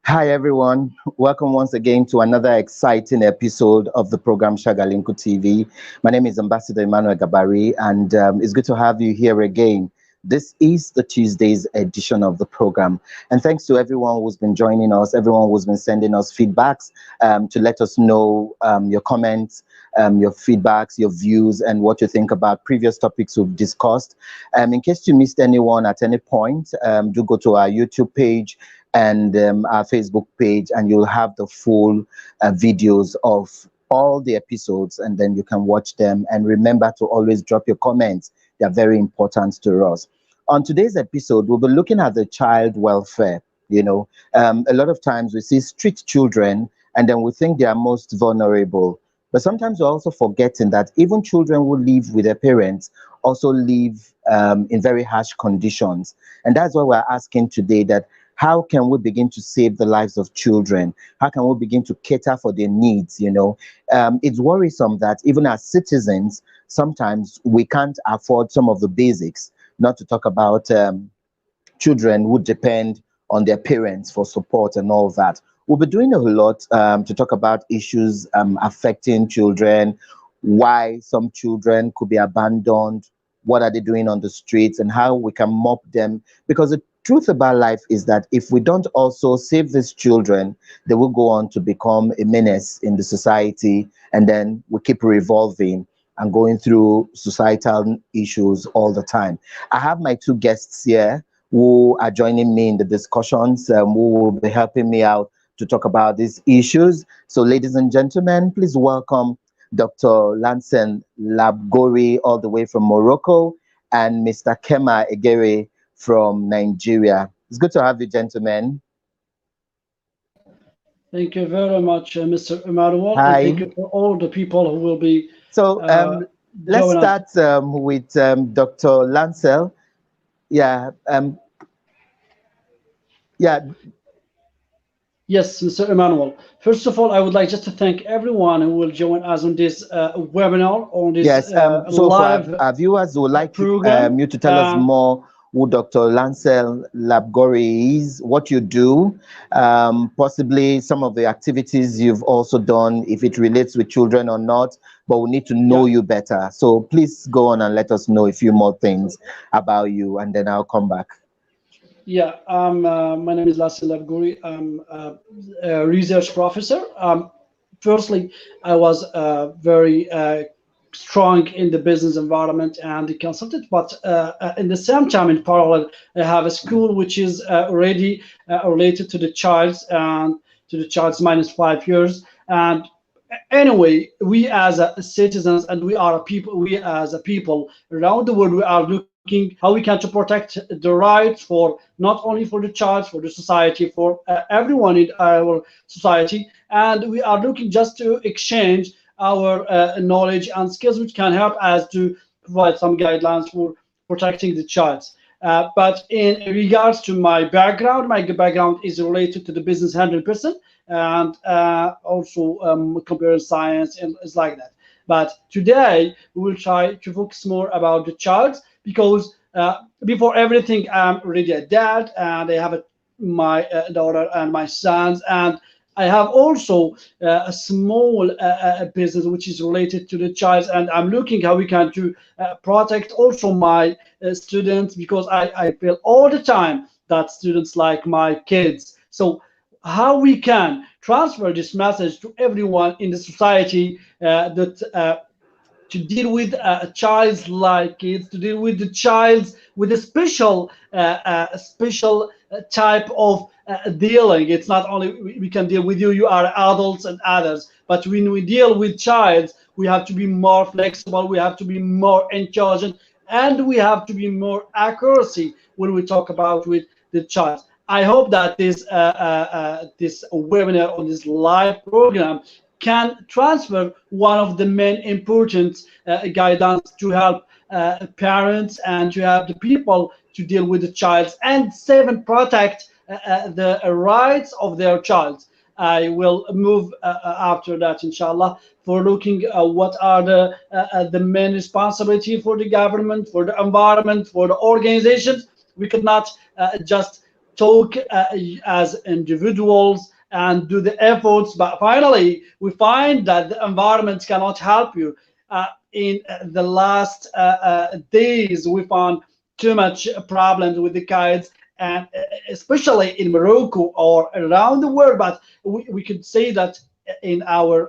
Hi everyone, welcome once again to another exciting episode of the program Shagalinku TV. My name is Ambassador Emmanuel Gabari, and it's good to have you here again. This is the Tuesday's edition of the program, and thanks to everyone who's been joining us, everyone who's been sending us feedbacks to let us know your comments, your feedbacks, your views, and what you think about previous topics we've discussed. In case you missed anyone at any point, do go to our YouTube page and our Facebook page, and you'll have the full videos of all the episodes, and then you can watch them. And remember to always drop your comments. They're very important to us. On today's episode, we'll be looking at the child welfare. A lot of times we see street children and then we think they are most vulnerable. But sometimes we're also forgetting that even children who live with their parents also live in very harsh conditions. And that's why we're asking today that how can we begin to save the lives of children? How can we begin to cater for their needs? It's worrisome that even as citizens, sometimes we can't afford some of the basics, not to talk about children who depend on their parents for support and all that. We'll be doing a lot to talk about issues affecting children, why some children could be abandoned, what are they doing on the streets, and how we can mop them. Because the truth about life is that if we don't also save these children, they will go on to become a menace in the society, and then we keep revolving and going through societal issues all the time. I have my two guests here who are joining me in the discussions, who will be helping me out to talk about these issues. So ladies and gentlemen, please welcome Dr. Lahcen Labgouri all the way from Morocco and Mr. Egere from Nigeria. It's good to have you, gentlemen. Thank you very much, Mr. Emmanuel. Hi. And thank you for all the people who will be. So let's start with Dr. Lahcen. Yeah. Yes, Mr. Emmanuel. First of all, I would like just to thank everyone who will join us on this webinar, on this so live for our viewers would like program. You to tell us more who Dr. Lahcen Labgouri is, what you do, possibly some of the activities you've also done, if it relates with children or not, but we need to know you better. So please go on and let us know a few more things about you, and then I'll come back. Yeah, my name is Lahcen Labgouri. I'm a research professor. Firstly, I was very strong in the business environment and the consultant, but in the same time, in parallel, I have a school which is already related to the child and to the child's -5 years. And anyway, we as citizens and we as a people around the world, we are looking how we can to protect the rights for not only for the child, for the society, for everyone in our society, and we are looking just to exchange our knowledge and skills which can help us to provide some guidelines for protecting the child. But in regards to my background is related to the business 100%, and also computer science and it's like that. But today we will try to focus more about the child, because before everything, I'm already a dad, and I have my daughter and my sons, and I have also a small business which is related to the child, and I'm looking how we can to protect also my students, because I feel all the time that students like my kids. So how we can transfer this message to everyone in the society, that to deal with a child like kids, to deal with the child with a special type of dealing. It's not only we can deal with you, you are adults and others, but when we deal with child, we have to be more flexible, we have to be more intelligent, and we have to be more accuracy when we talk about with the child. I hope that this webinar on this live program can transfer one of the main important guidance to help parents and to help the people to deal with the child and save and protect the rights of their child. I will move after that, inshallah, for looking what are the main responsibility for the government, for the environment, for the organizations. We could not just talk as individuals and do the efforts, but finally we find that the environment cannot help you. In the last days, we found too much problems with the kids, and especially in Morocco or around the world. But we could say that in our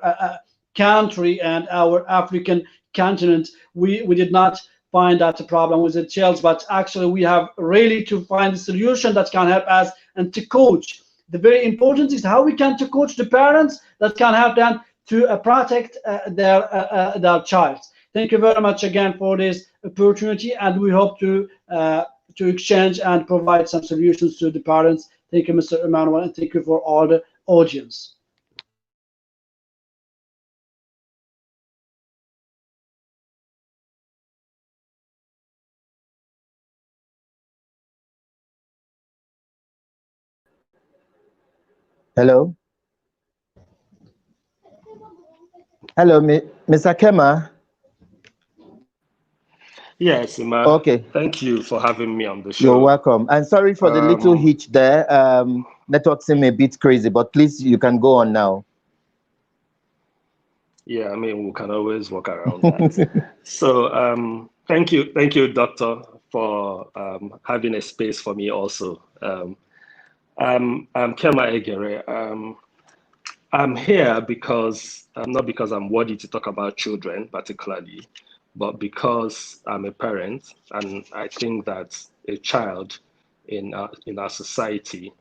country and our African continent, we did not find that problem with the childs, but actually we have really to find a solution that can help us and to coach. The very important is how we can to coach the parents that can help them to protect their child. Thank you very much again for this opportunity, and we hope to exchange and provide some solutions to the parents. Thank you, Mr. Emmanuel, and thank you for all the audience. Hello. Hello, Mr. Kema. Yes, Ima. Okay. Thank you for having me on the show. You're welcome. And sorry for the little hitch there. Network seemed a bit crazy, but please, you can go on now. Yeah, I mean, we can always work around that. So thank you, Doctor, for having a space for me also. I'm Kema Egere. I'm here because, not because I'm worthy to talk about children particularly, but because I'm a parent, and I think that a child in our society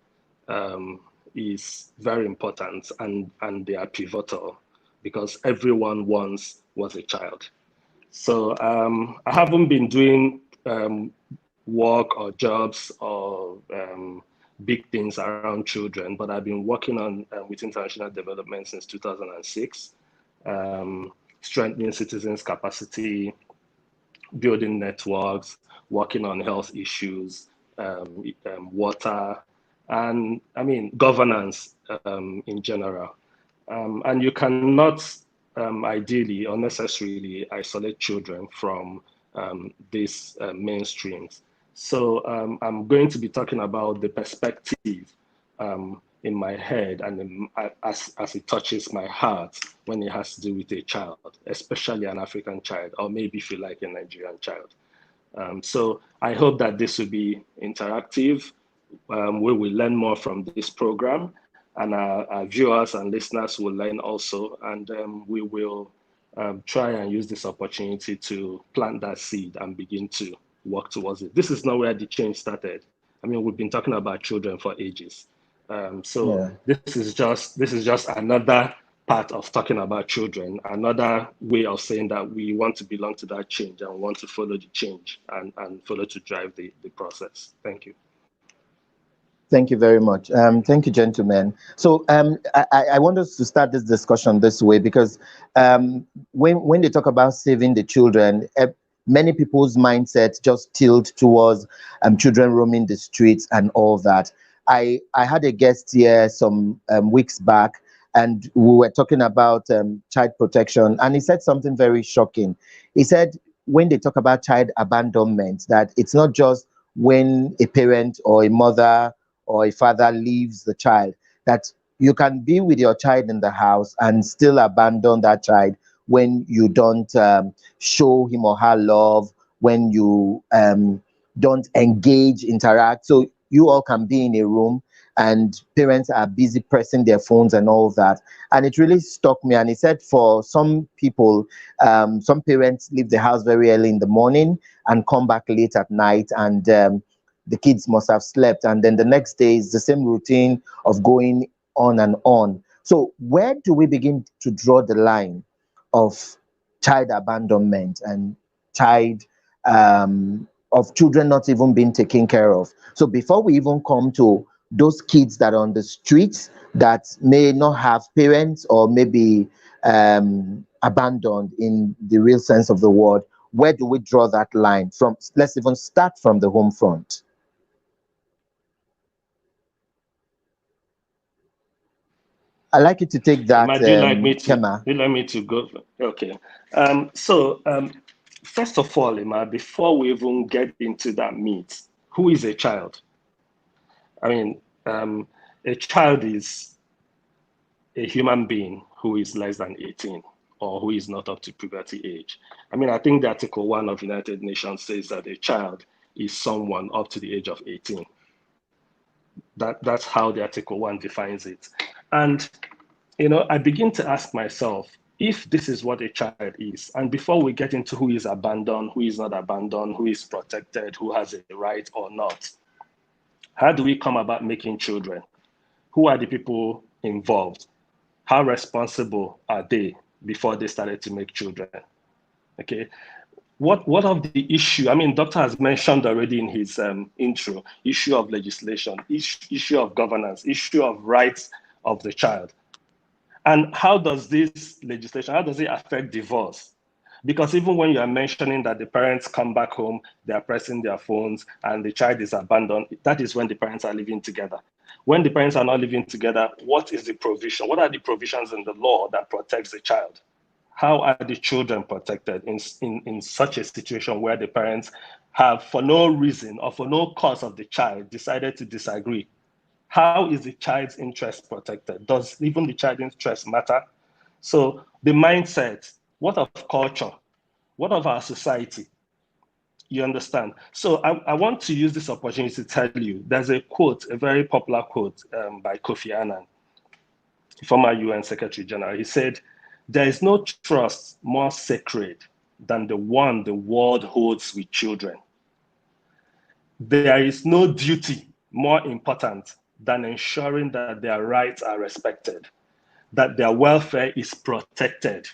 is very important, and they are pivotal, because everyone once was a child. So I haven't been doing work or jobs or big things around children, but I've been working on with international development since 2006, strengthening citizens' capacity, building networks, working on health issues, water, and I mean governance in general. And you cannot ideally or necessarily isolate children from these mainstreams. So I'm going to be talking about the perspective in my head and as it touches my heart when it has to do with a child, especially an African child, or maybe if you like a Nigerian child. So I hope that this will be interactive. We will learn more from this program, and our viewers and listeners will learn also, and we will try and use this opportunity to plant that seed and begin to work towards it. This is not where the change started. I mean, we've been talking about children for ages. This is just another part of talking about children, another way of saying that we want to belong to that change and want to follow the change and follow to drive the process. Thank you. Thank you very much. Thank you, gentlemen. So I want us to start this discussion this way, because when they talk about saving the children, many people's mindset just tilt towards children roaming the streets and all that. I had a guest here some weeks back, and we were talking about child protection, and he said something very shocking. He said when they talk about child abandonment, that it's not just when a parent or a mother or a father leaves the child, that you can be with your child in the house and still abandon that child when you don't show him or her love, when you don't engage, interact. So you all can be in a room and parents are busy pressing their phones and all that. And it really struck me. And he said for some people, some parents leave the house very early in the morning and come back late at night, and the kids must have slept, and then the next day is the same routine of going on and on. So where do we begin to draw the line of child abandonment and of children not even being taken care of? So before we even come to those kids that are on the streets that may not have parents, or maybe abandoned in the real sense of the word, where do we draw that line from? Let's even start from the home front. I'd like you to take that, do you like me to, Kema. Do you like me to go? Okay. First of all, Emma, before we even get into that meat, who is a child? I mean, a child is a human being who is less than 18 or who is not up to puberty age. I mean, I think the Article 1 of United Nations says that a child is someone up to the age of 18. That's how the Article 1 defines it. And, you know, I begin to ask myself, if this is what a child is, and before we get into who is abandoned, who is not abandoned, who is protected, who has a right or not, how do we come about making children? Who are the people involved? How responsible are they before they started to make children? Okay. What of the issue? I mean, Doctor has mentioned already in his intro, issue of legislation, issue of governance, issue of rights of the child. And how does this legislation, how does it affect divorce? Because even when you are mentioning that the parents come back home, they are pressing their phones and the child is abandoned, that is when the parents are living together. When the parents are not living together, what is the provision? What are the provisions in the law that protects the child? How are the children protected in such a situation where the parents have, for no reason or for no cause of the child, decided to disagree? How is the child's interest protected? Does even the child's interest matter? So the mindset, what of culture? What of our society? You understand? So I want to use this opportunity to tell you, there's a quote, a very popular quote by Kofi Annan, former UN Secretary General. He said, "There is no trust more sacred than the one the world holds with children. There is no duty more important than ensuring that their rights are respected, that their welfare is protected,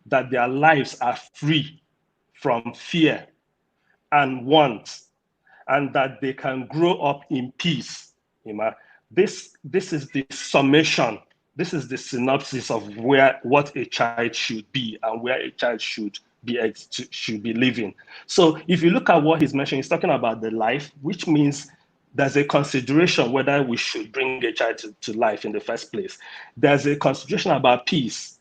that their lives are free from fear and want, and that they can grow up in peace." This is the summation. This is the synopsis of what a child should be and where a child should be living. So if you look at what he's mentioning, he's talking about the life, which means there's a consideration whether we should bring a child to life in the first place. There's a consideration about peace.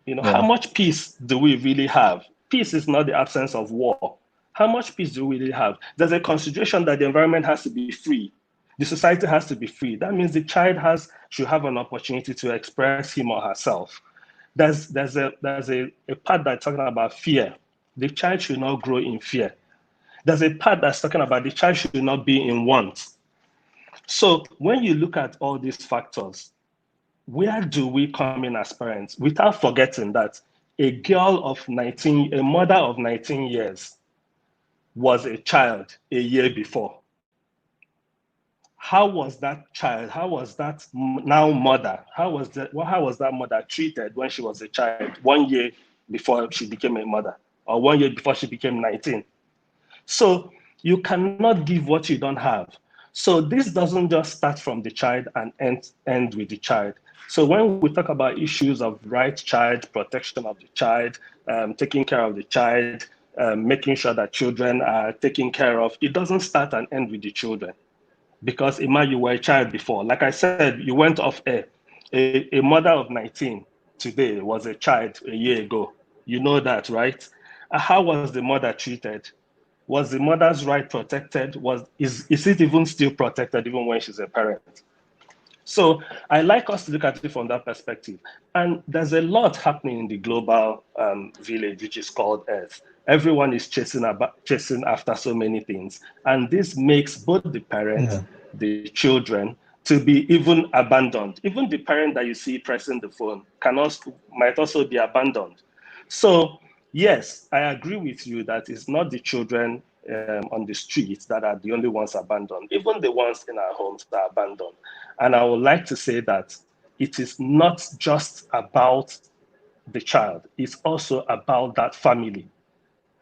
You know, how much peace do we really have? Peace is not the absence of war. How much peace do we really have? There's a consideration that the environment has to be free. The society has to be free. That means the child should have an opportunity to express him or herself. There's a part that's talking about fear. The child should not grow in fear. There's a part that's talking about the child should not be in want. So when you look at all these factors, where do we come in as parents? Without forgetting that a mother of 19 years was a child a year before. How was that child, how was that now mother, how was that mother treated when she was a child 1 year before she became a mother, or 1 year before she became 19? So you cannot give what you don't have. So this doesn't just start from the child and end with the child. So when we talk about issues of right child, protection of the child, taking care of the child, making sure that children are taken care of, it doesn't start and end with the children. Because Emma, you were a child before. Like I said, you went off air. A mother of 19 today was a child a year ago. You know that, right? How was the mother treated? Was the mother's right protected? Is it even still protected even when she's a parent? So I like us to look at it from that perspective. And there's a lot happening in the global village, which is called Earth. Everyone is chasing after so many things. And this makes both the parents, the children, to be even abandoned. Even the parent that you see pressing the phone might also be abandoned. So yes, I agree with you that it's not the children on the streets that are the only ones abandoned. Even the ones in our homes are abandoned. And I would like to say that it is not just about the child, it's also about that family.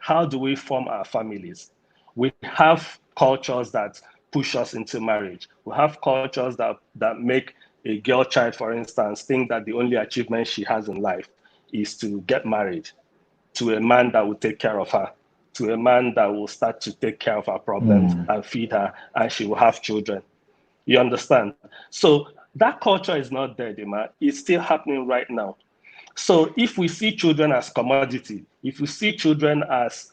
How do we form our families? We have cultures that push us into marriage. We have cultures that make a girl child, for instance, think that the only achievement she has in life is to get married to a man that will take care of her, to a man that will start to take care of her problems and feed her, and she will have children. You understand? So that culture is not dead, Emma. It's still happening right now. So if we see children as commodity, if we see children as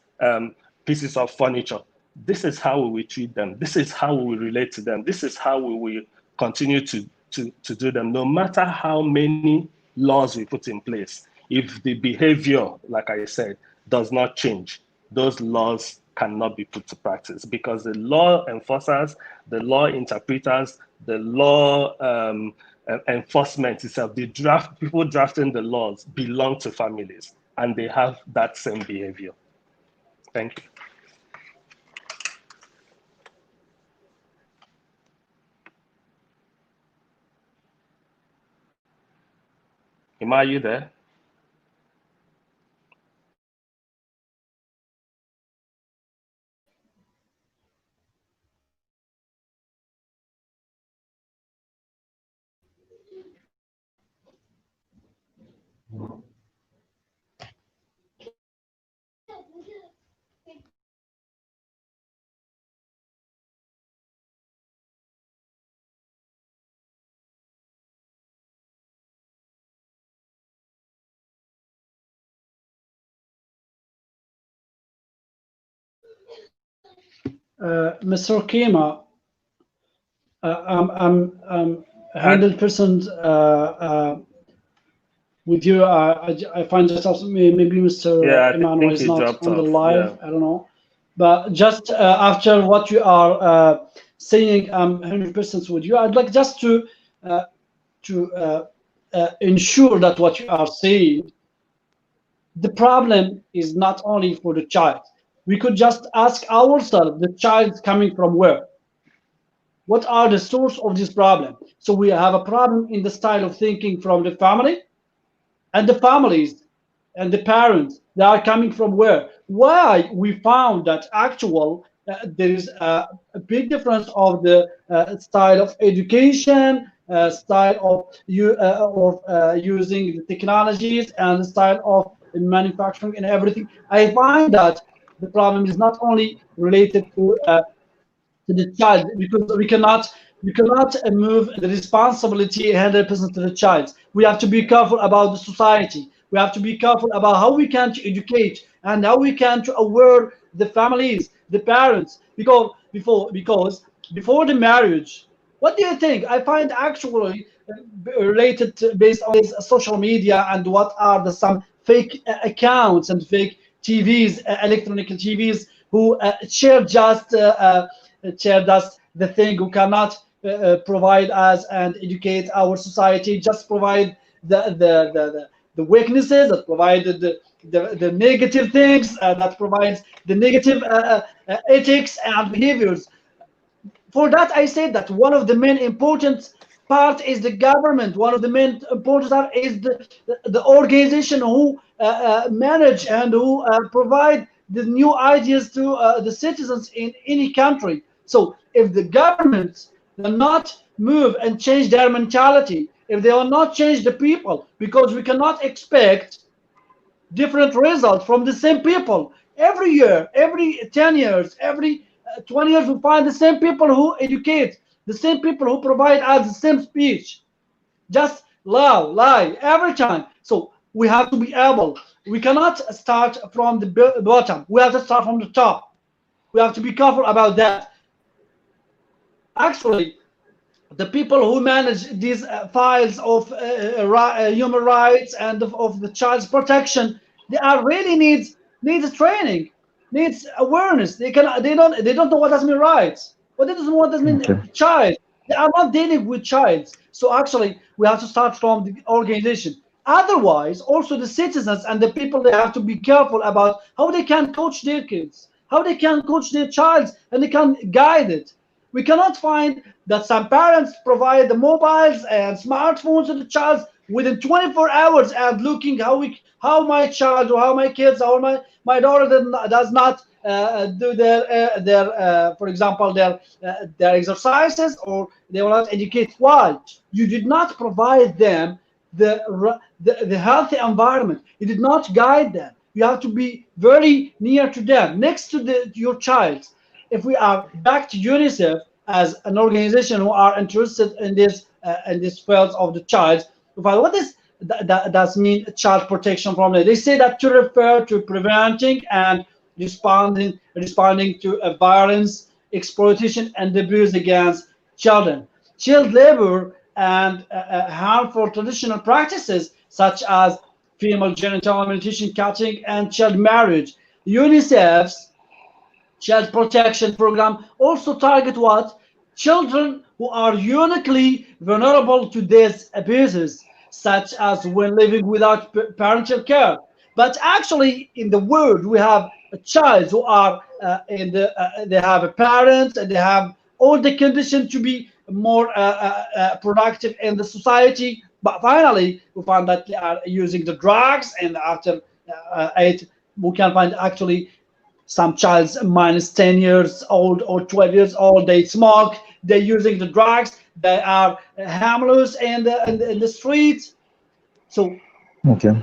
pieces of furniture, this is how we will treat them. This is how we will relate to them. This is how we will continue to do them, no matter how many laws we put in place. If the behavior, like I said, does not change, those laws cannot be put to practice, because the law enforcers, the law interpreters, the law enforcement itself, the people drafting the laws belong to families, and they have that same behavior. Thank you. Emma, are you there? Mr. Kema, I'm 100% with you. I find that maybe Mr. Emmanuel is not on the live. Yeah. I don't know, but just after what you are saying, I'm 100% with you. I'd like just to ensure that what you are saying, the problem is not only for the child. We could just ask ourselves, the child coming from where? What are the source of this problem? So we have a problem in the style of thinking from the family, and the families and the parents, they are coming from where? Why we found that there is a big difference of the style of education, style of using the technologies, and the style of manufacturing and everything. I find that the problem is not only related to the child, because we cannot move the responsibility 100% to the child. We have to be careful about the society. We have to be careful about how we can educate and how we can aware the families, the parents, because before the marriage. What do you think? I find actually related to, based on this social media and what are some fake accounts and fake TVs, electronic TVs, who share just the thing, who cannot provide us and educate our society, just provide the weaknesses, that provide the negative things, that provides the negative ethics and behaviors. For that, I say that one of the main important part is the government. One of the main important part is the organization who manage and who provide the new ideas to the citizens in any country. So if the governments do not move and change their mentality, if they will not change the people, because we cannot expect different results from the same people every year, every 10 years, every 20 years, we find the same people who educate, the same people who provide us the same speech, just lie every time. So we have to be able, we cannot start from the bottom, we have to start from the top. We have to be careful about that. Actually, the people who manage these files of human rights and of the child's protection, they are really needs training, needs awareness. They don't know what does mean rights, what does mean child. They are not dealing with child. So actually, we have to start from the organization. Otherwise, also the citizens and the people, they have to be careful about how they can coach their kids, how they can coach their child, and they can guide it. We cannot find that some parents provide the mobiles and smartphones to the child within 24 hours and looking how my child or how my kids or my daughter does not do their for example their exercises, or they will not educate. Why? You did not provide them the healthy environment. You did not guide them. You have to be very near to them, next to your child. If we are back to UNICEF as an organization who are interested in this field of the child, what does mean child protection from there? They say that to refer to preventing and responding to violence, exploitation, and abuse against children. Child labor and harmful traditional practices such as female genital mutilation, cutting, and child marriage. UNICEF's child protection program also target what? Children who are uniquely vulnerable to these abuses, such as when living without parental care. But actually, in the world, we have a child who are they have a parent and they have all the conditions to be more productive in the society. But finally, we find that they are using the drugs, and after 8, we can find actually some child's minus 10 years old or 12 years old, they smoke, they're using the drugs, they are harmless in the streets. So Okay.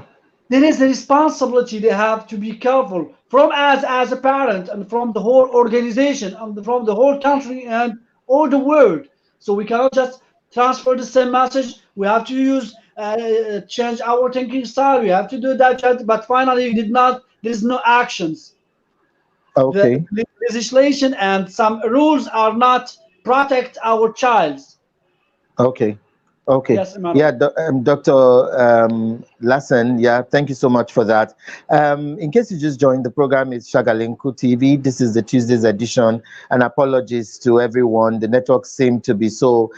there is a responsibility they have to be careful from us as a parent and from the whole organization and from the whole country and all the world. So we cannot just transfer the same message. We have to use change our thinking style. We have to do that, but finally we did not. There is no actions. Okay. The legislation and some rules are not protect our child. Okay. Okay. Yes, Emmanuel. Yeah, Dr. Lahcen, yeah, thank you so much for that. In case you just joined, the program is Shagalinku TV. This is the Tuesday's edition, and apologies to everyone. The networks seem to be so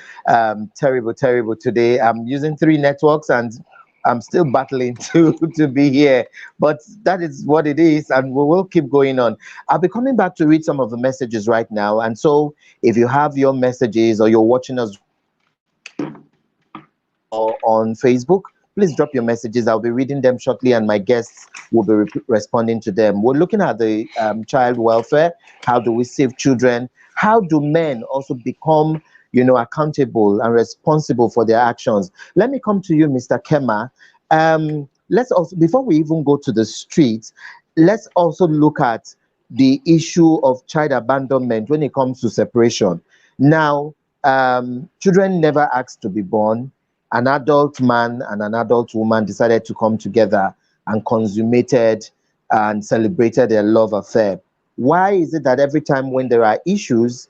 terrible today. I'm using 3 networks and I'm still battling to be here, but that is what it is, and we will keep going on. I'll be coming back to read some of the messages right now, and so if you have your messages or you're watching us on Facebook, please drop your messages. I'll be reading them shortly, and my guests will be responding to them. We're looking at the child welfare. How do we save children? How do men also become, accountable and responsible for their actions? Let me come to you, Mr. Kema. Let's also, before we even go to the streets, let's also look at the issue of child abandonment when it comes to separation. Now, children never asked to be born. An adult man and an adult woman decided to come together and consummated and celebrated their love affair. Why is it that every time when there are issues,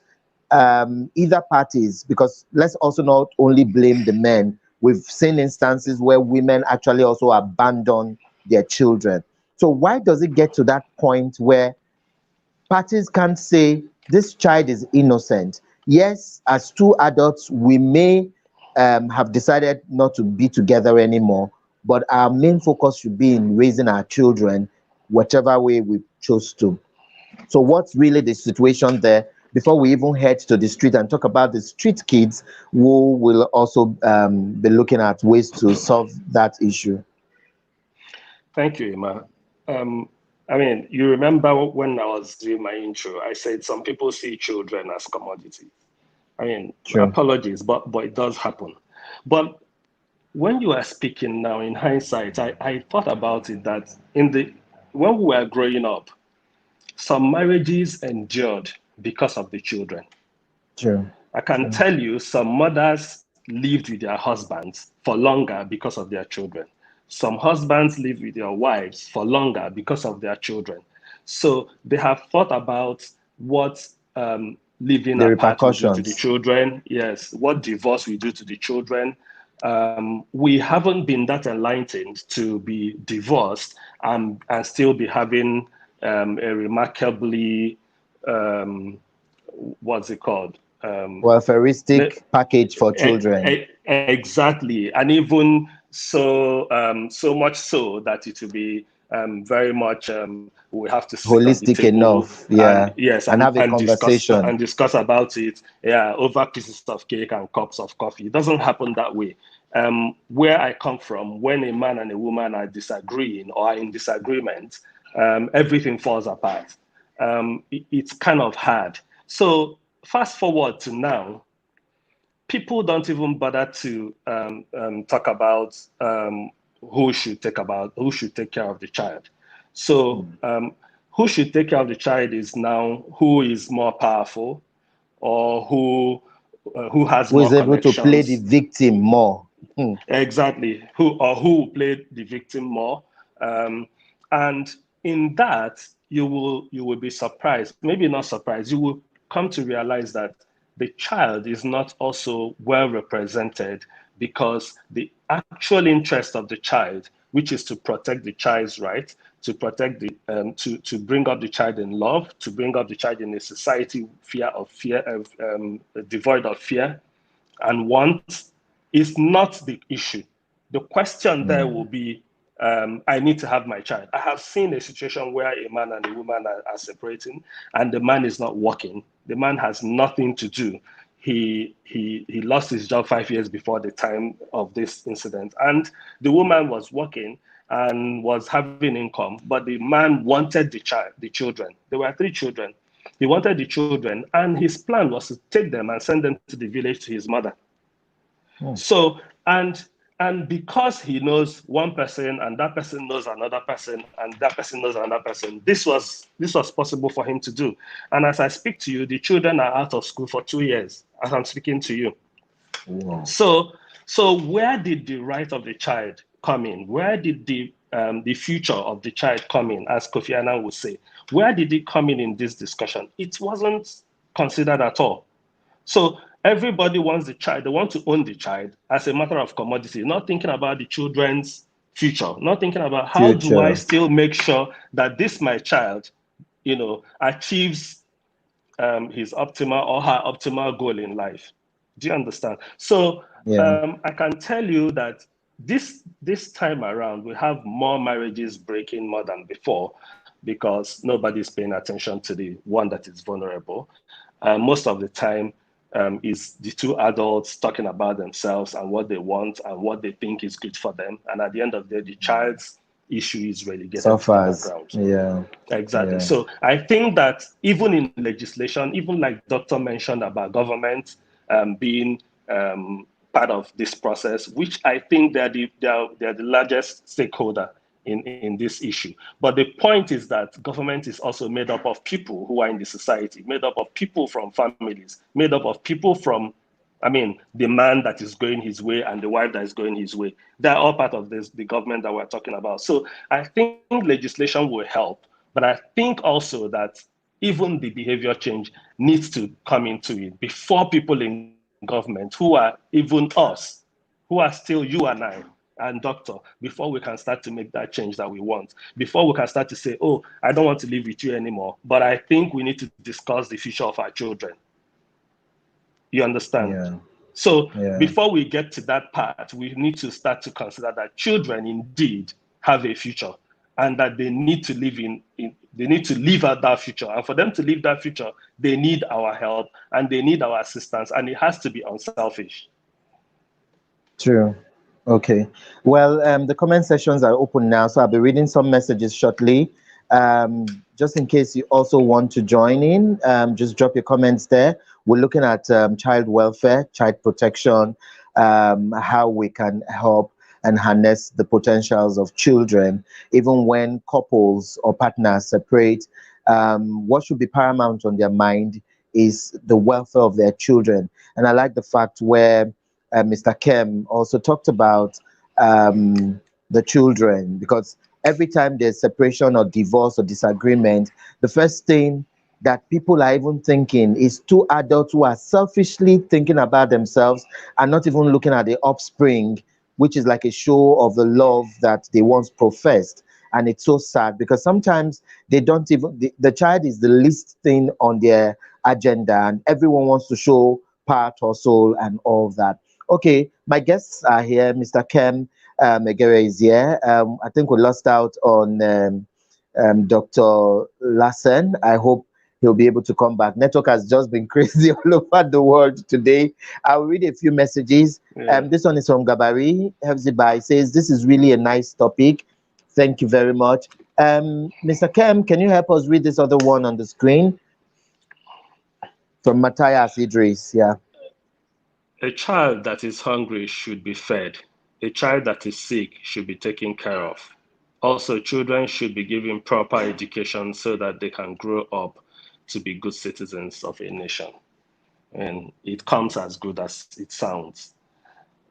either parties, because let's also not only blame the men, we've seen instances where women actually also abandon their children. So why does it get to that point where parties can't say this child is innocent? Yes, as 2 adults, we may have decided not to be together anymore, but our main focus should be in raising our children, whichever way we chose to. So what's really the situation there before we even head to the street and talk about the street kids who will also be looking at ways to solve that issue? Thank you, Emma. I mean, you remember when I was doing my intro, I said some people see children as commodity. I mean, sure. Apologies, but it does happen. But when you are speaking now, in hindsight, I thought about it that when we were growing up, some marriages endured because of the children. Sure. I can tell you some mothers lived with their husbands for longer because of their children. Some husbands live with their wives for longer because of their children. So they have thought about what living apart will do to the children. Yes, what divorce will do to the children. We haven't been that enlightened to be divorced and still be having a remarkably, what's it called? Welfaristic package for children. Exactly. And even so much so that it will be very much we have to sit holistic enough, yeah. And have a conversation discuss about it, over pieces of cake and cups of coffee. It doesn't happen that way. Where I come from, when a man and a woman are disagreeing or are in disagreement, everything falls apart. It's kind of hard. So fast forward to now, people don't even bother to talk about who should take care of the child. So who should take care of the child is now who is more powerful, or who has more is able to play the victim more. Exactly. Who played the victim more. And in that, you will be surprised, maybe not surprised, you will come to realize that the child is not also well represented, because the actual interest of the child, which is to protect the child's right, to protect the to bring up the child in love, to bring up the child in a society devoid of fear and want, is not the issue. The question there will be, I need to have my child. I have seen a situation where a man and a woman are separating, and the man is not working. The man has nothing to do. He lost his job 5 years before the time of this incident, and the woman was working and was having income, but the man wanted the children. There were 3 children. He wanted the children, and his plan was to take them and send them to the village to his mother. So, and because he knows one person, and that person knows another person, and that person knows another person, this was possible for him to do. And as I speak to you, the children are out of school for 2 years as I'm speaking to you. Wow. So where did the right of the child come in? Where did the future of the child come in, as Kofi Annan would say? Where did it come in this discussion? It wasn't considered at all. So everybody wants the child, they want to own the child as a matter of commodity, not thinking about the children's future, not thinking about how do I still make sure that this, my child, achieves his optimal or her optimal goal in life. Do you understand? So I can tell you that this time around, we have more marriages breaking more than before, because nobody's paying attention to the one that is vulnerable. Most of the time, is the 2 adults talking about themselves and what they want and what they think is good for them. And at the end of the day, the child's issue is relegated to the background. Yeah, exactly. Yeah. So I think that even in legislation, even like Dr. mentioned about government being part of this process, which I think they're the largest stakeholder in this issue. But the point is that government is also made up of people who are in the society, made up of people from families, made up of people from, the man that is going his way and the wife that is going his way. They're all part of the government that we're talking about. So I think legislation will help, but I think also that even the behavior change needs to come into it before people in government, who are even us, who are still you and I, and doctor, before we can start to make that change that we want, before we can start to say, oh, I don't want to live with you anymore, but I think we need to discuss the future of our children. You understand? Yeah. So before we get to that part, we need to start to consider that children indeed have a future, and that they need to live they need to live out that future. And for them to live that future, they need our help and they need our assistance, and it has to be unselfish. True. Okay. Well, the comment sections are open now, so I'll be reading some messages shortly. Just in case you also want to join in, just drop your comments there. We're looking at child welfare, child protection, how we can help and harness the potentials of children, even when couples or partners separate. What should be paramount on their mind is the welfare of their children. And I like the fact where Mr. Kem also talked about the children, because every time there's separation or divorce or disagreement, the first thing that people are even thinking is 2 adults who are selfishly thinking about themselves and not even looking at the offspring, which is like a show of the love that they once professed. And it's so sad, because sometimes they don't even, the child is the least thing on their agenda, and everyone wants to show part or soul and all that. Okay, my guests are here. Mr. Kem Egere is here. I think we lost out on Dr. Lahcen. I hope he'll be able to come back. Network has just been crazy all over the world today. I'll read a few messages. This one is from Gabari Hefzibai. Says, this is really a nice topic. Thank you very much. Mr. Kem, can you help us read this other one on the screen? From Matthias Idris, yeah. A child that is hungry should be fed. A child that is sick should be taken care of. Also, children should be given proper education so that they can grow up to be good citizens of a nation. And it comes as good as it sounds.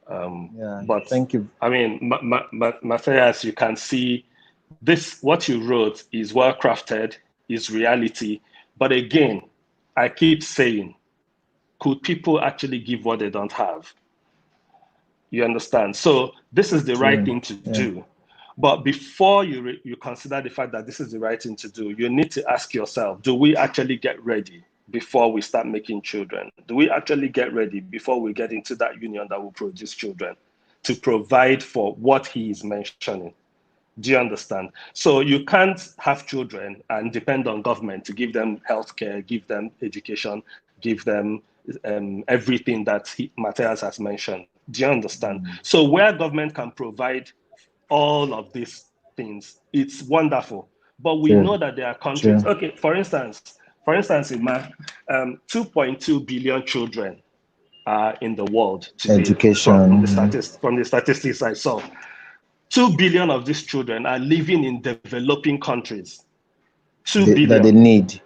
But thank you. Matthias, you can see this, what you wrote is well crafted, is reality. But again, I keep saying, could people actually give what they don't have? You understand? So this is the right thing to do. But before you consider the fact that this is the right thing to do, you need to ask yourself, do we actually get ready before we start making children? Do we actually get ready before we get into that union that will produce children to provide for what he is mentioning? Do you understand? So you can't have children and depend on government to give them healthcare, give them education, give them everything that Matthias has mentioned. Do you understand? So where government can provide all of these things, it's wonderful. But we know that there are countries. Okay, for instance, Ima, 2.2 billion children are in the world today. Education. From the statistics I saw. 2 billion of these children are living in developing countries. 2 billion. That they need.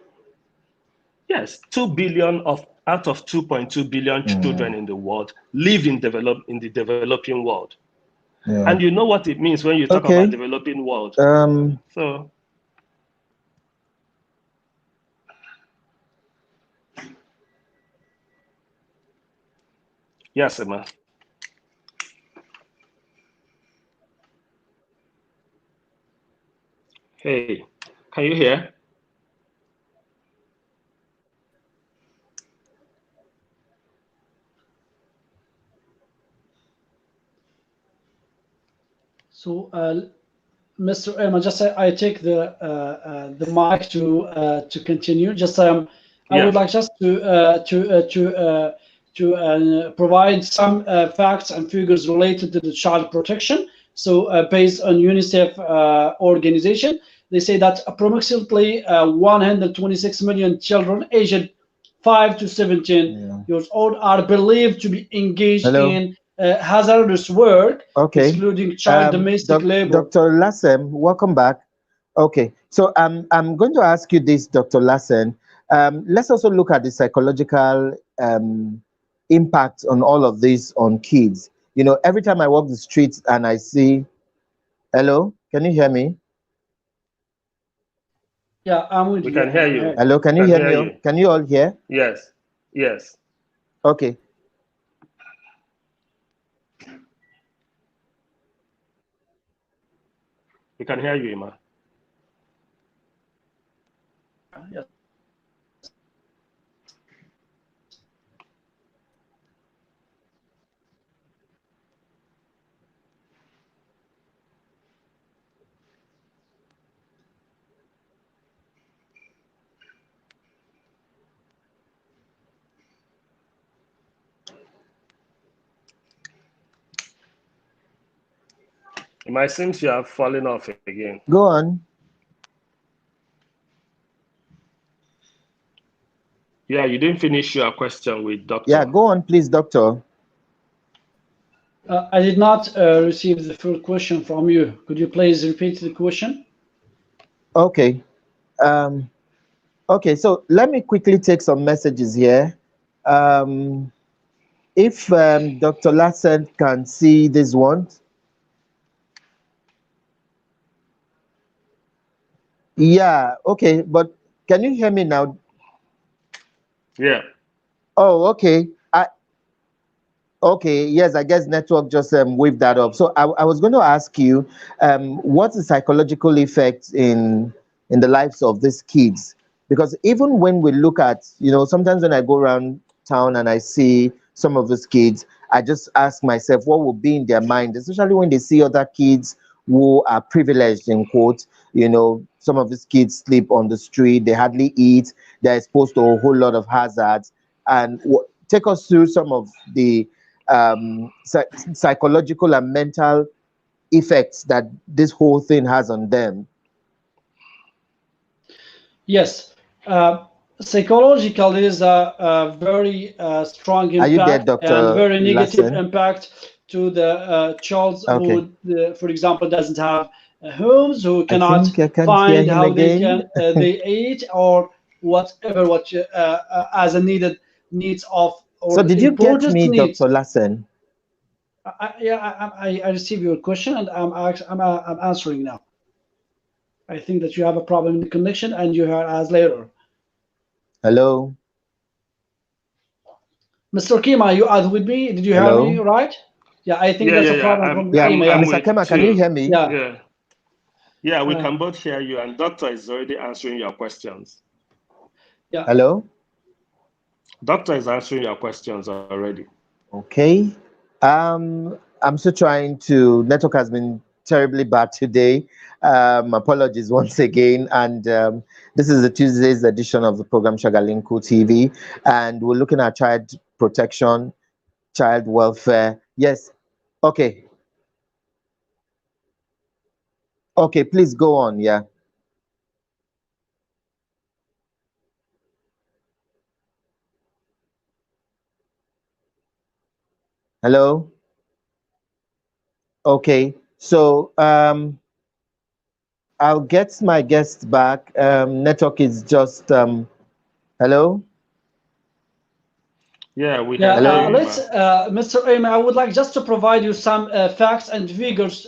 Yes, 2 billion out of 2.2 billion children in the world live in the developing world. Yeah. And you know what it means when you talk about developing world. So yes, Emma. Hey, can you hear? So, Mr. Emma, just I take the mic to continue. Just I would like just to provide some facts and figures related to the child protection. So, based on UNICEF organization, they say that approximately 126 million children aged 5 to 17 years old are believed to be engaged in hazardous work, excluding child domestic labor. Dr. Lahcen, welcome back. Okay, so I'm going to ask you this, Dr. Lahcen. Let's also look at the psychological impact on all of this on kids. You know, every time I walk the streets and I see, hello, can you hear me? Yeah, I'm with you. We can hear you. Hello, can you hear me? Can you all hear? Yes, yes. Okay. We can hear you, Emma. Yes. It might seem you have fallen off again. Go on. Yeah, you didn't finish your question with Doctor. Yeah, go on, please, Doctor. I did not receive the full question from you. Could you please repeat the question? Okay. Okay, so let me quickly take some messages here. If Dr. Lahcen can see this one. Yeah, okay, but can you hear me now? Yeah. Oh, okay. Okay, yes, I guess network just waved that up. So I was going to ask you, what's the psychological effect in the lives of these kids? Because even when we look at, you know, sometimes when I go around town and I see some of these kids, I just ask myself what would be in their mind, especially when they see other kids who are privileged, in quotes. You know, some of these kids sleep on the street, they hardly eat, they're exposed to a whole lot of hazards. And take us through some of the psychological and mental effects that this whole thing has on them. Yes, psychological is a very strong impact and very negative impact to the child who, for example, doesn't have homes, who cannot find how they eat or whatever as a needs of. So did you get me, Dr. Lahcen? I receive your question and I'm answering now. I think that you have a problem in the connection, and you hear us later. Hello? Mr. Kema, you are with me? Did you hear Hello? me right? Yeah, I think that's a problem from the Yeah, email. Mr. Kema, can you hear me? Yeah, we can both hear you, and Doctor is already answering your questions. Yeah. Hello? Doctor is answering your questions already. Okay. I'm still trying to, network has been terribly bad today. Apologies once again. And this is the Tuesday's edition of the program Shagalinku TV. And we're looking at child protection, child welfare. Yes. Okay. Okay, please go on. Yeah. Hello? Okay. So I'll get my guest back. Network is just hello? Yeah, let's, Mr. Ayman, I would like just to provide you some facts and figures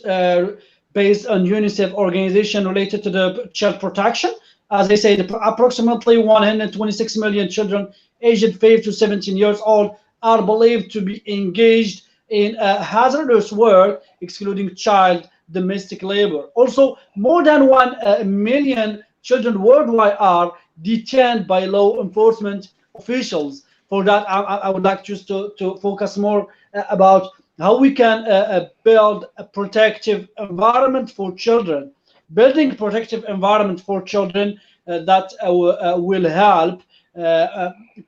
based on UNICEF organization related to the child protection. As I said, approximately 126 million children aged 5 to 17 years old are believed to be engaged in hazardous work, excluding child domestic labor. Also, more than 1 million children worldwide are detained by law enforcement officials. For that, I would like just to focus more about how we can build a protective environment for children. Building protective environment for children that will help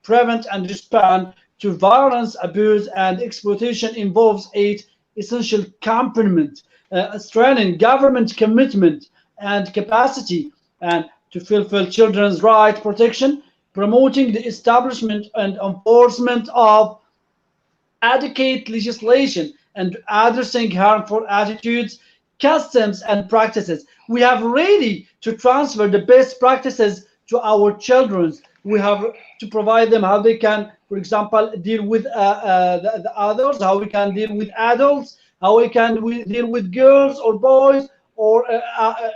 prevent and respond to violence, abuse, and exploitation involves 8 essential components: strengthening government commitment and capacity, and to fulfill children's right protection, promoting the establishment and enforcement of adequate legislation, and addressing harmful attitudes, customs, and practices. We have ready to transfer the best practices to our children. We have to provide them how they can, for example, deal with the others, how we can deal with adults, how we can deal with girls or boys, or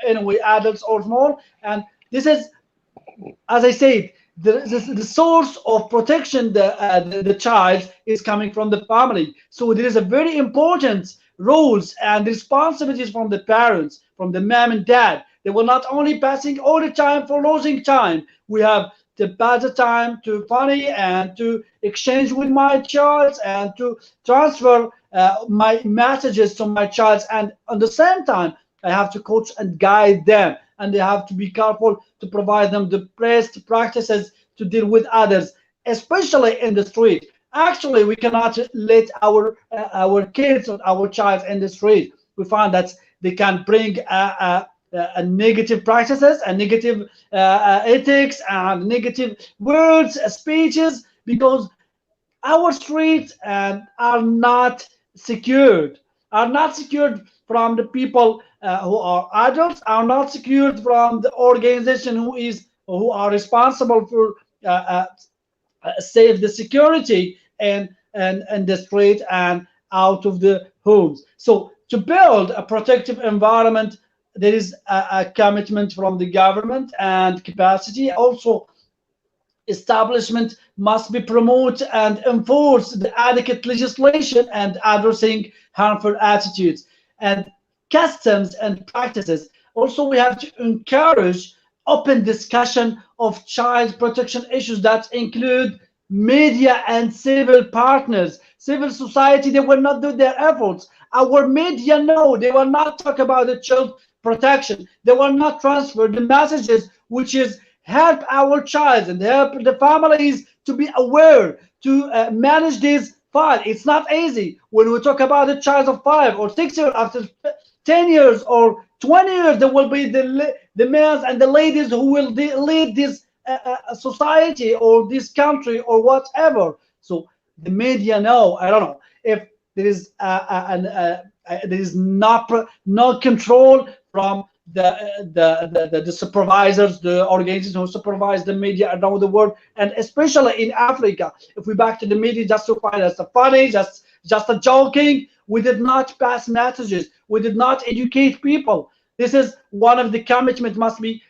anyway, adults or small. And this is, as I said, the source of protection the child is coming from the family. So there is a very important roles and responsibilities from the parents, from the mom and dad. They were not only passing all the time for losing time. We have to pass the time to funny and to exchange with my child and to transfer my messages to my child. And at the same time, I have to coach and guide them, and they have to be careful to provide them the best practices to deal with others, especially in the street. Actually, we cannot let our kids or our child in the street. We find that they can bring a negative practices and negative ethics and negative words, speeches, because our streets are not secured, from the people who are adults, are not secured from the organization who are responsible for save the security and the street and out of the homes. So to build a protective environment, there is a commitment from the government and capacity. Also, establishment must be promote and enforce the adequate legislation and addressing harmful attitudes and customs and practices. Also, we have to encourage open discussion of child protection issues that include media and civil partners. Civil society, they will not do their efforts. Our media, no, they will not talk about the child protection. They will not transfer the messages which is help our child and help the families to be aware to manage this file. It's not easy when we talk about a child of 5 or 6 years. After 10 years or 20 years, there will be the males and the ladies who will lead this society or this country or whatever. So the media, no, I don't know if there is there is not no control from the supervisors, the organizations who supervise the media around the world, and especially in Africa. If we back to the media just to find us a funny, just a joking, we did not pass messages, we did not educate people. This is one of the commitment must be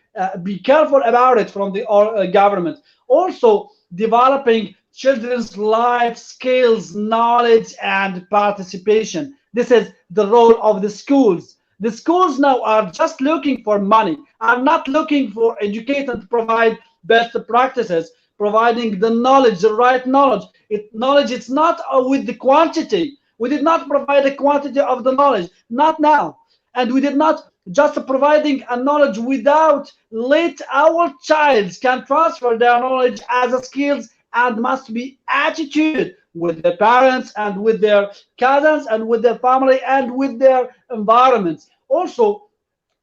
careful about it from the government. Also, developing children's life skills, knowledge, and participation. This is the role of the schools. The schools now are just looking for money, are not looking for education to provide best practices, providing the knowledge, the right knowledge. Knowledge, it's not with the quantity. We did not provide a quantity of the knowledge, not now. And we did not just providing a knowledge without let our child can transfer their knowledge as a skills, and must be attitude with their parents and with their cousins and with their family and with their environments. Also,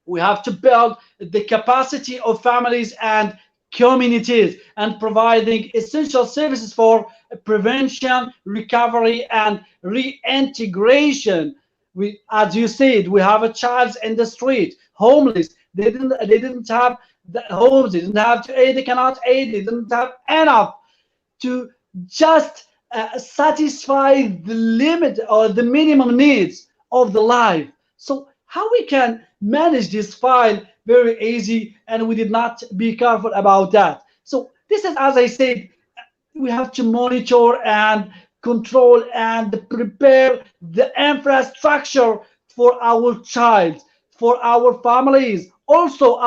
we have to build the capacity of families and communities and providing essential services for prevention, recovery, and reintegration. We, as you said, we have a child in the street, homeless. They didn't have the homes. They didn't have to aid. They cannot aid. They didn't have enough to just satisfy the limit or the minimum needs of the life. So how we can manage this file very easy, and we did not be careful about that. So this is, as I said, we have to monitor and control and prepare the infrastructure for our child, for our families, also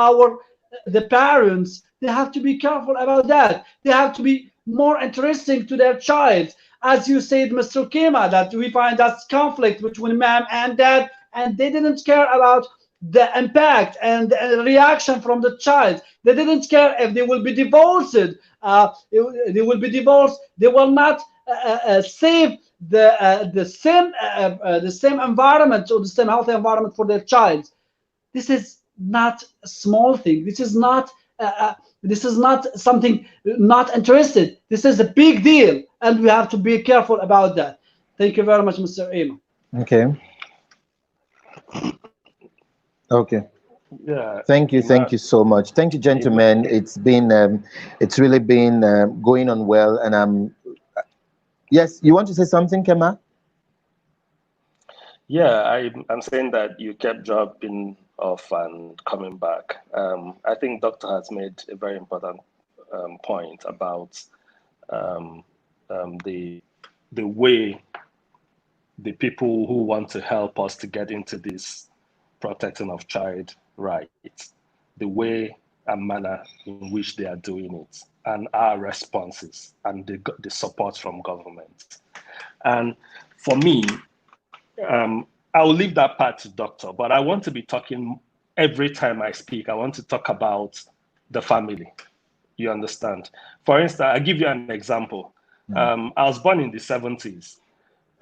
the parents. They have to be careful about that. They have to be more interesting to their child. As you said, Mr. Kema, that we find that conflict between mom and dad, and they didn't care about the impact and the reaction from the child. They didn't care if they will be divorced. They will be divorced. They will not save the same environment or the same healthy environment for their child. This is not a small thing. This is not something not interested. This is a big deal, and we have to be careful about that. Thank you very much, Mr. Ema. Okay. Okay. Yeah. Thank you so much. Thank you, gentlemen. It's been it's really been going on well, and yes, you want to say something, Kema? Yeah, I'm saying that you kept dropping off and coming back. I think Doctor has made a very important point about the way the people who want to help us to get into this protecting of child rights, the way and manner in which they are doing it, and our responses and the support from government. And for me, I will leave that part to Doctor, but I want to be talking every time I speak. I want to talk about the family. You understand? For instance, I'll give you an example. I was born in the 70s.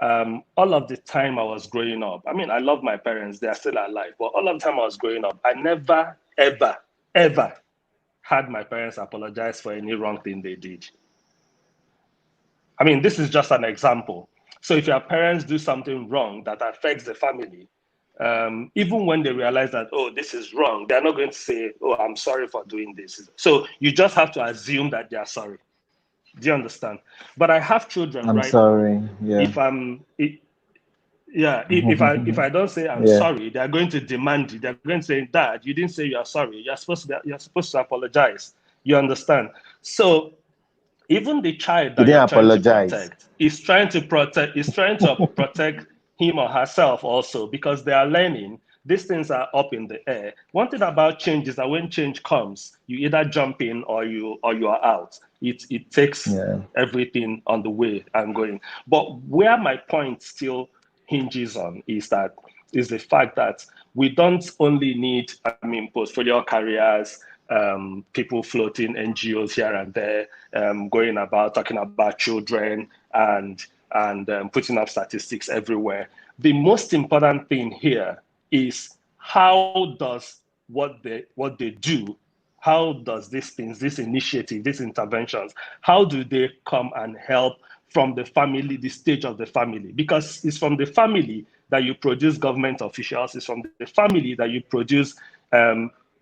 All of the time I was growing up, I mean, I love my parents, they are still alive, but all of the time I was growing up, I never, ever, ever had my parents apologize for any wrong thing they did. I mean, this is just an example. So if your parents do something wrong that affects the family, even when they realize that, oh, this is wrong, they're not going to say, oh, I'm sorry for doing this. So you just have to assume that they are sorry. Do you understand? But I have children, I'm right? sorry. Yeah. If I don't say I'm sorry, they're going to demand it. They're going to say, Dad, you didn't say you're sorry. You're supposed to apologize. You understand? So even the child that you're trying to protect is trying to protect him or herself also, because they are learning. These things are up in the air. One thing about change is that when change comes, you either jump in or you are out. It takes everything on the way and going. But where my point still hinges on is the fact that we don't only need, portfolio carriers, people floating NGOs here and there, going about talking about children and putting up statistics everywhere. The most important thing here is how does what they do, how does these things, this initiative, these interventions, how do they come and help from the family, the stage of the family? Because it's from the family that you produce government officials, it's from the family that you produce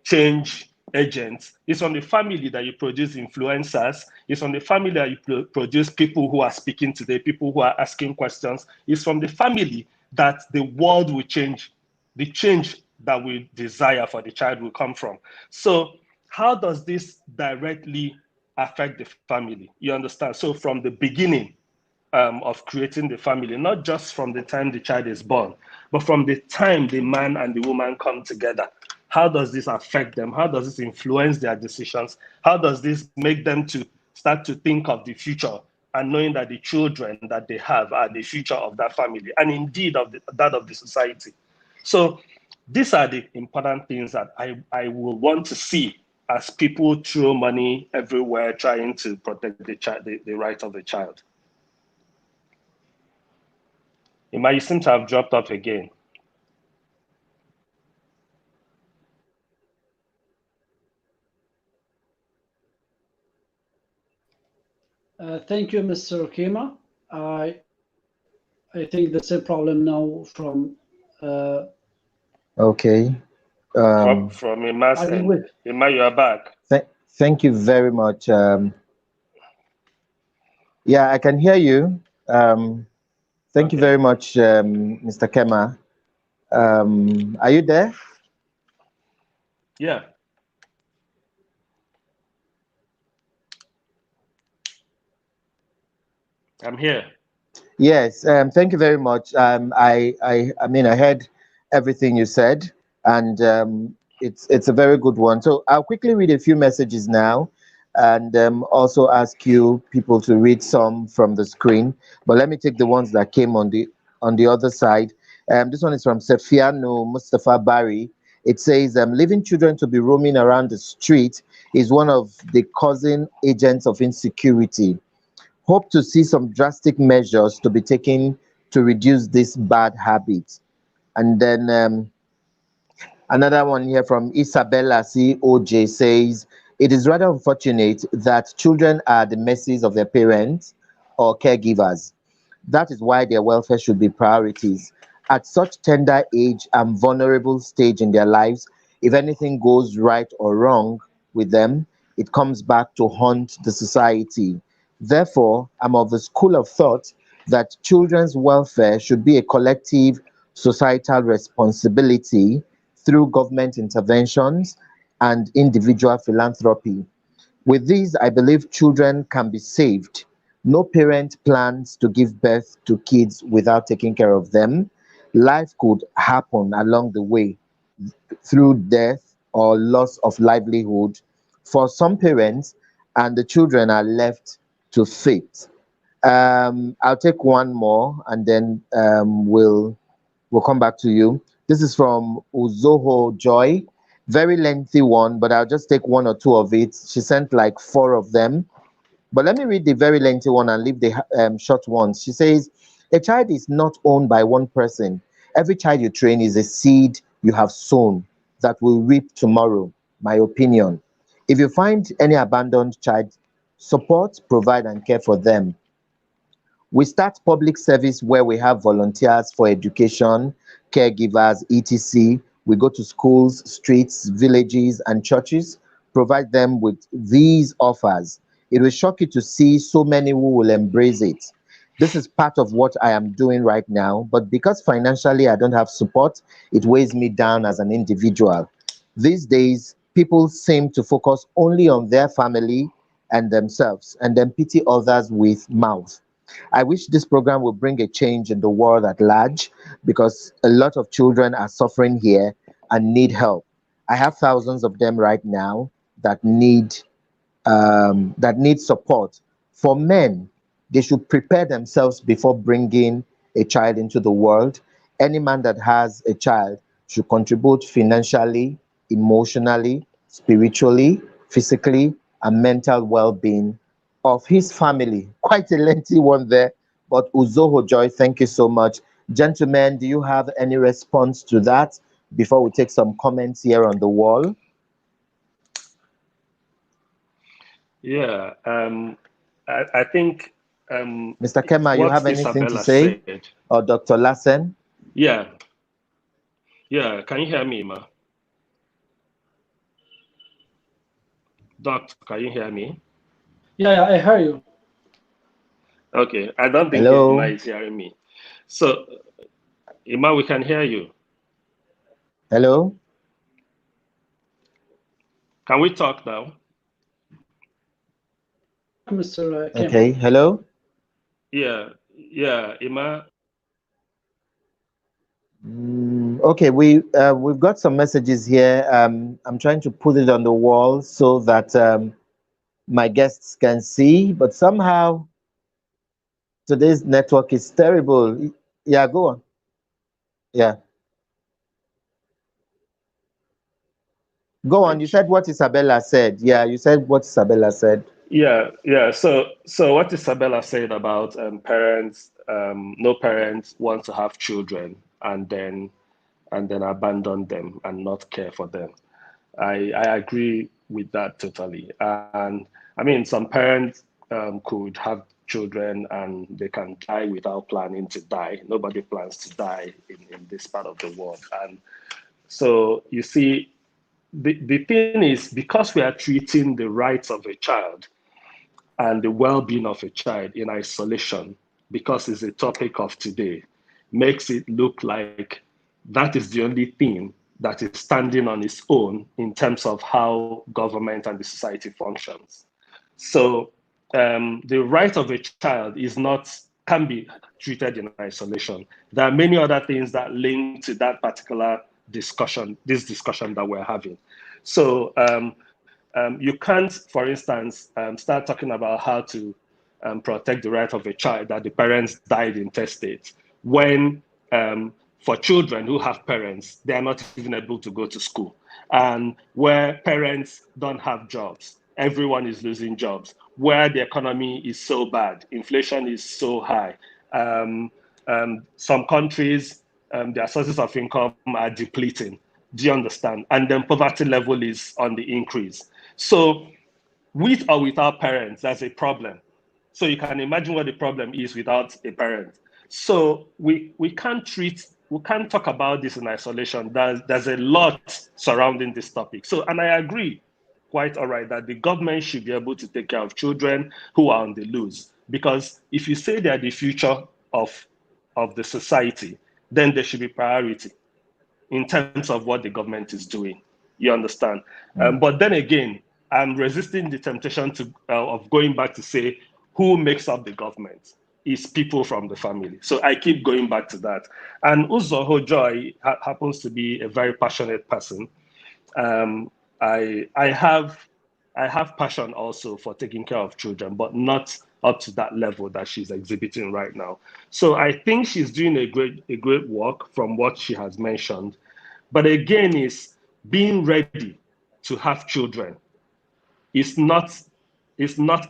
change agents, it's from the family that you produce influencers, it's from the family that you produce people who are speaking today, people who are asking questions, it's from the family that the world will change. The change that we desire for the child will come from. So how does this directly affect the family? You understand? So from the beginning of creating the family, not just from the time the child is born, but from the time the man and the woman come together, how does this affect them? How does this influence their decisions? How does this make them to start to think of the future and knowing that the children that they have are the future of that family and indeed of that of the society? So these are the important things that I will want to see as people throw money everywhere trying to protect the child, the right of the child. Emma, you seem to have dropped off again. Thank you, Mr. Kema. I think the same problem now from. Okay. From Emma's end. Emma, you are back. Thank you very much. Yeah, I can hear you. Thank you very much, Mr. Kema. Are you there? Yeah. I'm here. Yes, thank you very much. I mean, I heard everything you said, and it's a very good one. So I'll quickly read a few messages now, and also ask you people to read some from the screen. But let me take the ones that came on the other side. This one is from Safaa ABNAOU Very. It says, leaving children to be roaming around the street is one of the causing agents of insecurity. Hope to see some drastic measures to be taken to reduce this bad habit. And then another one here from Isabella COJ says, it is rather unfortunate that children are the mercies of their parents or caregivers. That is why their welfare should be priorities. At such tender age and vulnerable stage in their lives, if anything goes right or wrong with them, it comes back to haunt the society. Therefore, I'm of the school of thought that children's welfare should be a collective societal responsibility through government interventions and individual philanthropy. With these, I believe children can be saved. No parent plans to give birth to kids without taking care of them. Life could happen along the way through death or loss of livelihood for some parents, and the children are left to fate. I'll take one more, and then we'll come back to you. This is from Uzoho Joy. Very lengthy one, but I'll just take one or two of it. She sent like 4 of them. But let me read the very lengthy one and leave the short ones. She says, a child is not owned by one person. Every child you train is a seed you have sown that will reap tomorrow, my opinion. If you find any abandoned child, support, provide, and care for them. We start public service where we have volunteers for education, caregivers, etc. We go to schools, streets, villages, and churches, provide them with these offers. It will shock you to see so many who will embrace it. This is part of what I am doing right now, but because financially I don't have support, it weighs me down as an individual. These days, people seem to focus only on their family and themselves, and then pity others with mouth. I wish this program will bring a change in the world at large, because a lot of children are suffering here and need help. I have thousands of them right now that need support. For men, they should prepare themselves before bringing a child into the world. Any man that has a child should contribute financially, emotionally, spiritually, physically, and mental well-being of his family. Quite a lengthy one there, but Uzoho Joy, thank you so much. Gentlemen, do you have any response to that before we take some comments here on the wall? Yeah, I think Mr. Kema, you have anything to Isabella say? said. Or Dr. Lahcen? Yeah. Yeah, can you hear me, Ma? Doctor, can you hear me? Yeah, I hear you. Okay, I don't think Hello? Ima is hearing me. So, Ima, we can hear you. Hello? Can we talk now? Mr. Kim. Okay, hello? Yeah, Emma. Okay, we've got some messages here. I'm trying to put it on the wall so that my guests can see, but somehow today's network is terrible. Yeah, go on. Yeah. Go on. You said what Isabella said. Yeah, you said what Isabella said. Yeah. So what Isabella said about parents, no parents want to have children and then abandon them and not care for them. I agree with that totally. And I mean, some parents could have children and they can die without planning to die. Nobody plans to die in this part of the world. And so you see, the thing is, because we are treating the rights of a child and the well-being of a child in isolation, because it's a topic of today, makes it look like that is the only thing that is standing on its own in terms of how government and the society functions. So the right of a child can be treated in isolation. There are many other things that link to that particular discussion, this discussion that we're having. So you can't, for instance, start talking about how to protect the right of a child that the parents died intestate when for children who have parents, they are not even able to go to school. And where parents don't have jobs, everyone is losing jobs. Where the economy is so bad, inflation is so high. Some countries, their sources of income are depleting. Do you understand? And then poverty level is on the increase. So with or without parents, that's a problem. So you can imagine what the problem is without a parent. So we can't talk about this in isolation. There's a lot surrounding this topic. So, and I agree quite all right that the government should be able to take care of children who are on the loose. Because if you say they're the future of the society, then they should be priority in terms of what the government is doing. You understand? But then again, I'm resisting the temptation of going back to say who makes up the government is people from the family. So I keep going back to that. And Uzo Joy happens to be a very passionate person. I have passion also for taking care of children, but not up to that level that she's exhibiting right now. So I think she's doing a great work from what she has mentioned. But again, is being ready to have children is not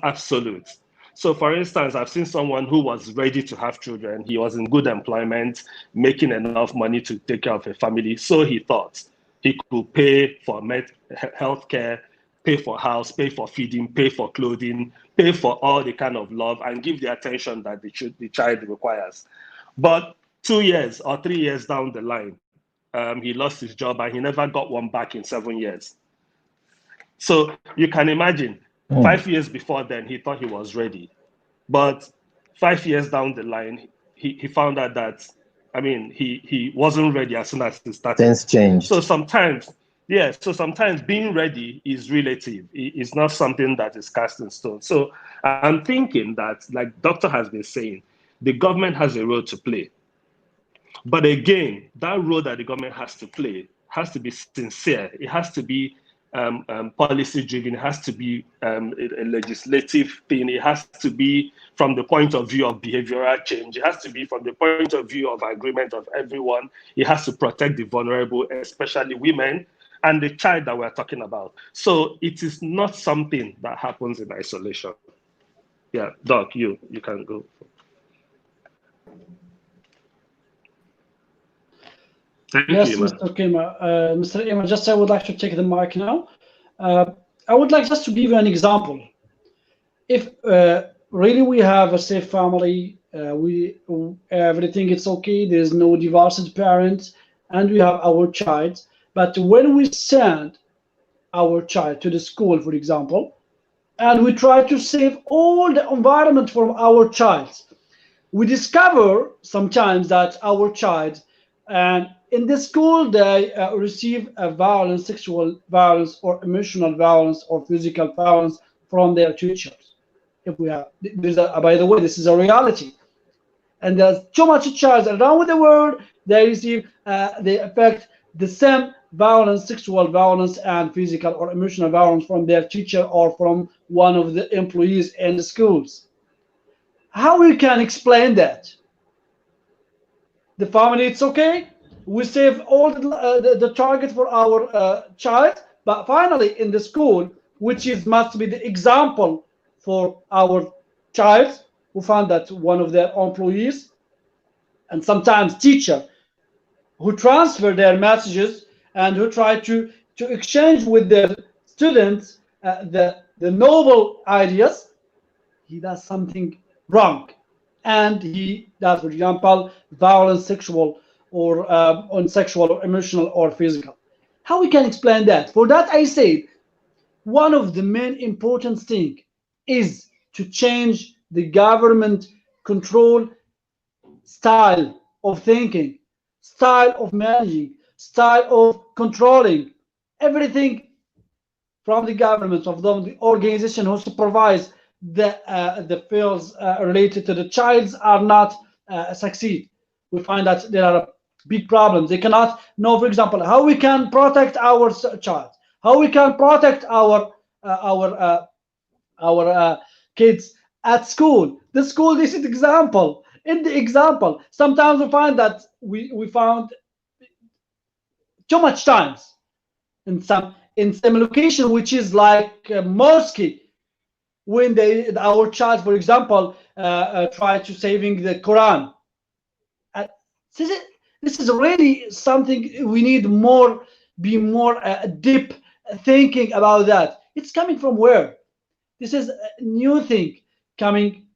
absolute. So for instance, I've seen someone who was ready to have children. He was in good employment, making enough money to take care of a family. So he thought he could pay for health care, pay for house, pay for feeding, pay for clothing, pay for all the kind of love and give the attention that the child requires. But 2 years or 3 years down the line, he lost his job and he never got one back in 7 years. So you can imagine 5 years before then, he thought he was ready. But 5 years down the line, he found out that, I mean, he wasn't ready as soon as he started. Things changed. So sometimes being ready is relative. It's not something that is cast in stone. So I'm thinking that, like Doctor has been saying, the government has a role to play. But again, that role that the government has to play has to be sincere. It has to be policy driven. It has to be a legislative thing. It has to be from the point of view of behavioral change. It has to be from the point of view of agreement of everyone. It has to protect the vulnerable, especially women and the child that we're talking about. So it is not something that happens in isolation. Yeah, Doc, you can go. Thank Yes, you, Mr. Kema. Mr. Ema, just I would like to take the mic now. I would like just to give you an example. If really we have a safe family, everything is okay, there is no divorced parents, and we have our child. But when we send our child to the school, for example, and we try to save all the environment from our child, we discover sometimes that our child And in the school, they receive violence, sexual violence, or emotional violence, or physical violence from their teachers. If we have, by the way, this is a reality. And there's too much child around the world, they receive, they affect the same violence, sexual violence, and physical or emotional violence from their teacher or from one of the employees in the schools. How we can explain that? The family, it's okay. We save all the target for our child, but finally in the school, which is must be the example for our child, who found that one of their employees and sometimes teacher who transfer their messages and who try to exchange with their students the noble ideas, he does something wrong, and he does, for example, violence, sexual or on sexual or emotional or physical. How we can explain that? For that, I said one of the main important thing is to change the government control style of thinking, style of managing, style of controlling everything from the government, of the organization who supervise the fields related to the child are not succeed. We find that there are big problems. They cannot know, for example, how we can protect our child, how we can protect our kids at school. The school, this is example. In the example, sometimes we find that we found too much times in some location, which is like a mosque, when our child, for example, try to saving the Quran. This is really something we need more, be more deep thinking about that. It's coming from where? This is a new thing coming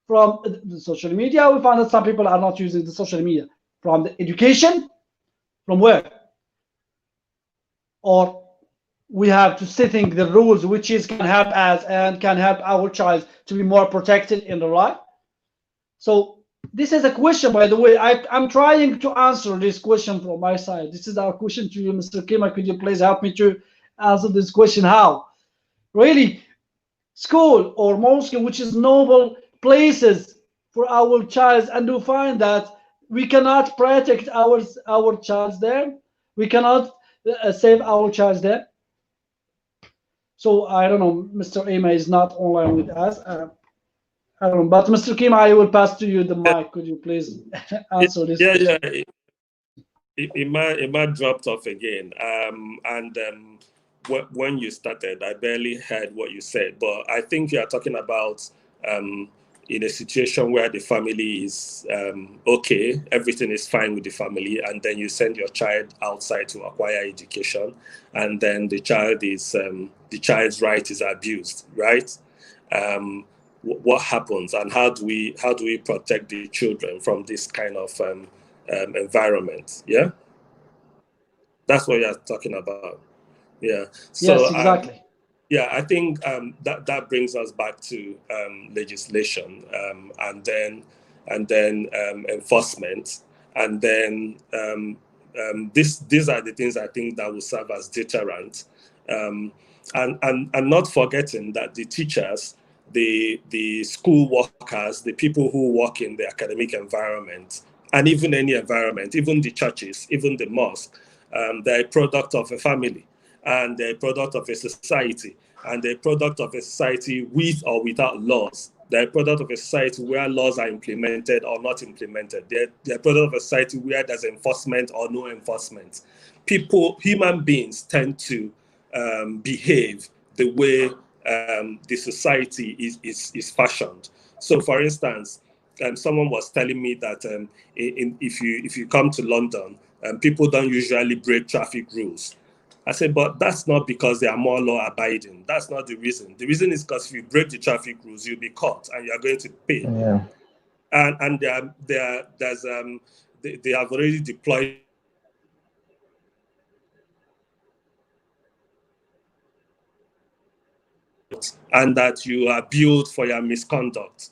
from the social media. We found that some people are not using the social media. From the education, from where? Or we have to setting the rules which is can help us and can help our child to be more protected in the life. So this is a question, by the way. I'm trying to answer this question from my side. This is our question to you, Mr. Kema. Could you please help me to answer this question? How really school or mosque, which is noble places for our child, and to find that we cannot protect our child there, we cannot save our child there. So I don't know, Mr. Ema is not online with us. I don't know, but Mr. Kema, I will pass to you the mic. Could you please answer this question? Yeah. It dropped off again. When you started, I barely heard what you said, but I think you are talking about in a situation where the family is okay, everything is fine with the family, and then you send your child outside to acquire education, and then the child's right is abused, right? What happens, and how do we protect the children from this kind of environment? Yeah, that's what you're talking about. Yeah. So, yes, exactly. Yeah, I think that brings us back to legislation, and then enforcement, and then these are the things I think that will serve as deterrent, and not forgetting that the teachers, the school workers, the people who work in the academic environment, and even any environment, even the churches, even the mosque, they're a product of a family, and they're a product of a society, and they're a product of a society with or without laws. They're a product of a society where laws are implemented or not implemented. They're a product of a society where there's enforcement or no enforcement. Human beings tend to behave the way the society is fashioned. So, for instance, someone was telling me that if you come to London, people don't usually break traffic rules. I said, but that's not because they are more law abiding. That's not the reason. The reason is because if you break the traffic rules, you'll be caught and you are going to pay. Yeah. And they have already deployed and that you are billed for your misconduct.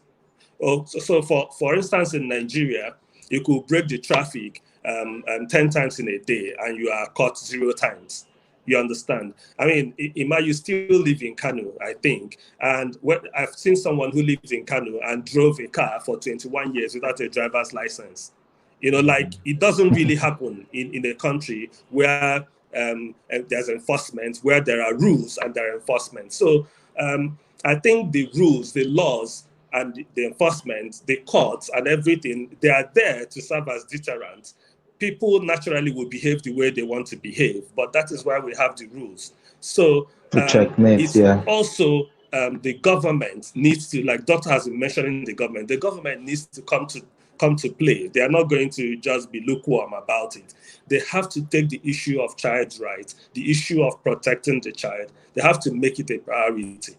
Oh, so for instance, in Nigeria, You could break the traffic 10 times in a day and you are caught 0 times. You understand? I mean, Ima, you still live in Kano, I think. And I've seen someone who lives in Kano and drove a car for 21 years without a driver's license. You know, like, it doesn't really happen in a country where there's enforcement, where there are rules and there are enforcement. So I think the rules, the laws, and the enforcement, the courts and everything, they are there to serve as deterrents. People naturally will behave the way they want to behave, but that is why we have the rules. So it's also the government needs to, like Dr. has been mentioning, the government needs to come to play. They are not going to just be lukewarm about it. They have to take the issue of child's rights, the issue of protecting the child. They have to make it a priority.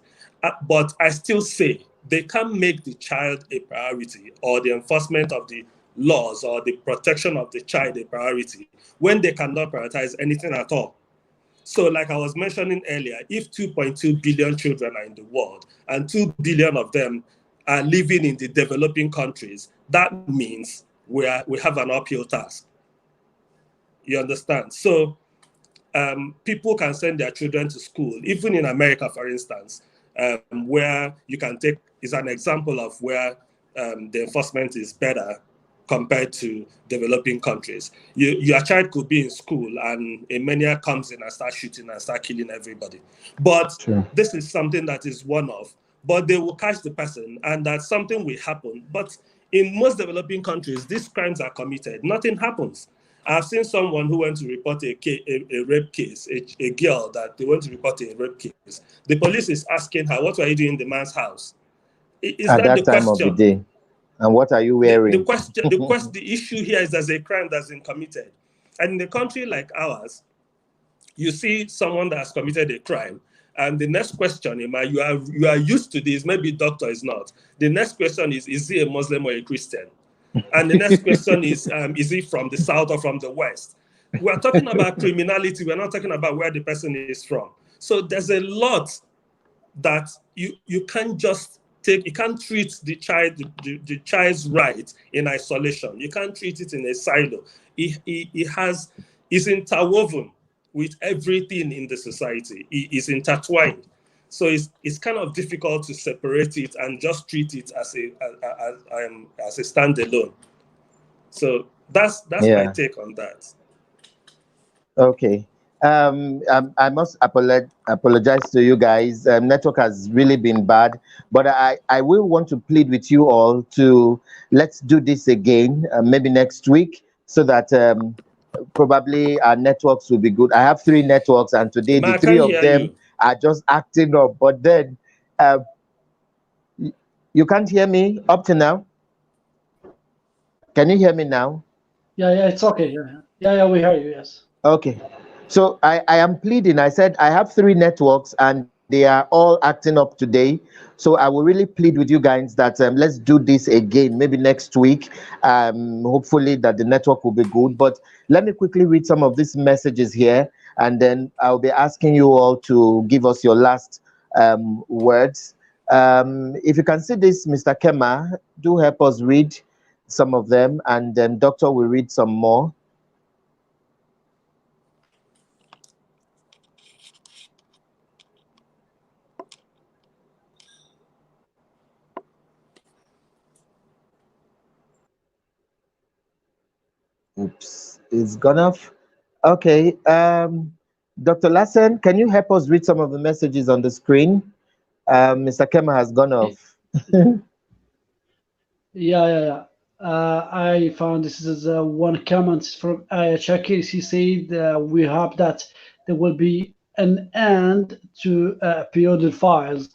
But I still say they can't make the child a priority or the enforcement of the laws or the protection of the child a priority when they cannot prioritize anything at all. So like I was mentioning earlier, if 2.2 billion children are in the world and 2 billion of them are living in the developing countries, that means we have an uphill task. You understand? So people can send their children to school, even in America, for instance, where you can take, is an example of where the enforcement is better compared to developing countries. Your child could be in school and a mania comes in and starts shooting and start killing everybody. But this is something that is one-off. But they will catch the person and that something will happen. But in most developing countries, these crimes are committed. Nothing happens. I've seen someone who went to report a rape case, a girl that they went to report a rape case. The police is asking her, what were you doing in the man's house? Is at that the time question? of the day? And what are you wearing? The issue here is there's a crime that's been committed. And in a country like ours, you see someone that has committed a crime, and the next question, Emma, you are used to this, maybe doctor is not. The next question is he a Muslim or a Christian? And the next question is he from the South or from the West? We're talking about criminality. We're not talking about where the person is from. So there's a lot that you can't just take, you can't treat the child's right in isolation. You can't treat it in a silo. It's interwoven with everything in the society. It is intertwined. So it's kind of difficult to separate it and just treat it as a standalone. So that's my take on that. Okay. I must apologize to you guys. Network has really been bad, but I will want to plead with you all to let's do this again, maybe next week, so that probably our networks will be good. I have 3 networks, and today the 3 of them are just acting up. But then you can't hear me up to now. Can you hear me now? Yeah, it's okay. Yeah, we hear you. Yes. Okay. So I am pleading. I said I have 3 networks and they are all acting up today. So I will really plead with you guys that let's do this again, maybe next week. Hopefully that the network will be good. But let me quickly read some of these messages here, and then I'll be asking you all to give us your last words. If you can see this, Mr. Kema, do help us read some of them, and then Doctor will read some more. Oops, it's gone off. Okay, Dr. Lahcen, can you help us read some of the messages on the screen? Mr. Kema has gone off. Yeah. I found this is one comment from Chakir. He said, we hope that there will be an end to paedophiles.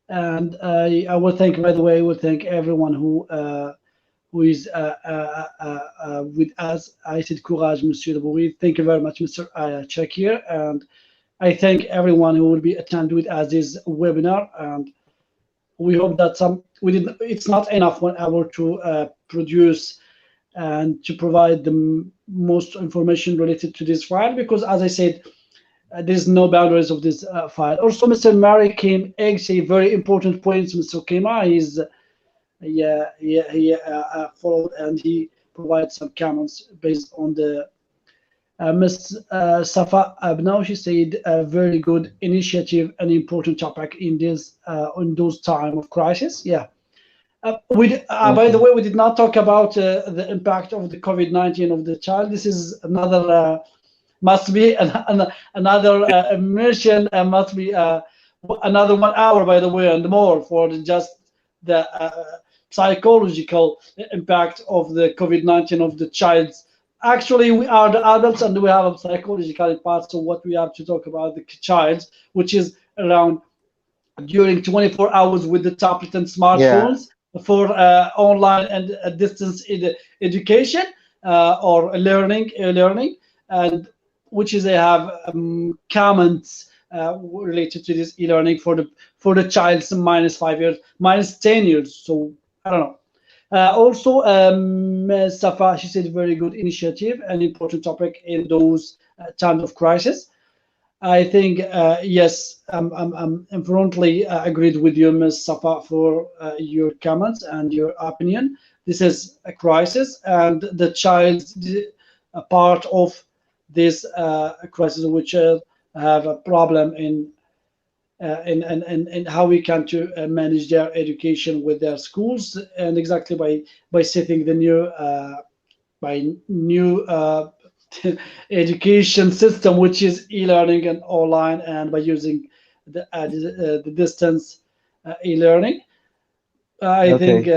And I would thank, by the way, I would thank everyone who is with us. I said courage, Mr. Labgouri. Thank you very much, Mr. Chakir. And I thank everyone who will be attending with us this webinar. And we hope that it's not enough 1 hour to produce and to provide the most information related to this file, because as I said, there's no boundaries of this file. Also, Mr. Mary came say very important points. Mr. Kema is he followed and he provide some comments based on the Ms. Safaa ABNAOU. She said a very good initiative, an important topic in this in those time of crisis. Yeah. By the way, we did not talk about the impact of the COVID-19 of the child. This is another must be another mission, and must be another 1 hour, by the way, and more for just the psychological impact of the COVID-19 of the child. Actually, we are the adults, and we have a psychological part. So what we have to talk about the child, which is around during 24 hours with the tablet and smartphones for online and distance education or learning, and which is they have comments related to this e-learning for the child's minus 5 years, minus 10 years. So I don't know. Also, Safaa, she said very good initiative, an important topic in those times of crisis. I think yes, I'm firmly agreed with you, Ms. Safaa, for your comments and your opinion. This is a crisis, and the child a part of this crisis, which have a problem in how we can to manage their education with their schools, and exactly by setting the new education system, which is e-learning and online, and by using the distance e-learning. I think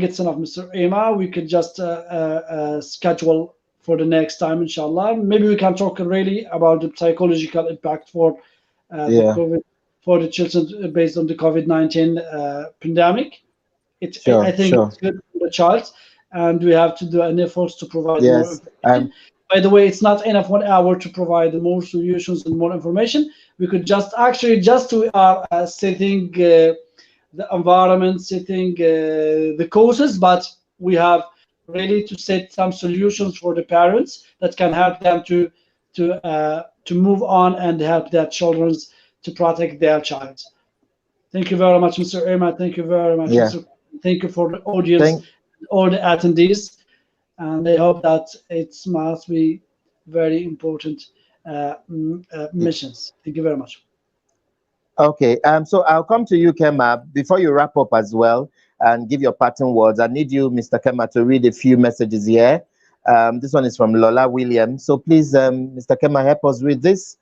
it's enough, Mr. Ema. We could just schedule for the next time, inshallah. Maybe we can talk really about the psychological impact for the COVID, for the children based on the COVID-19 pandemic. I think it's good for the child, and we have to do an effort to provide more information. By the way, it's not enough 1 hour to provide more solutions and more information. We could just we are setting the environment, setting the causes, but we have really to set some solutions for the parents that can help them to move on and help their children to protect their child. Thank you very much, Mr. Ema. Thank you very much. Thank you for the audience, all the attendees, and I hope that it must be very important missions. Thank you very much. Okay, so I'll come to you, Kema, before you wrap up as well and give your parting words. I need you, Mr. Kema, to read a few messages here. This one is from Lola Williams. So please, Mr. Kema, help us read this.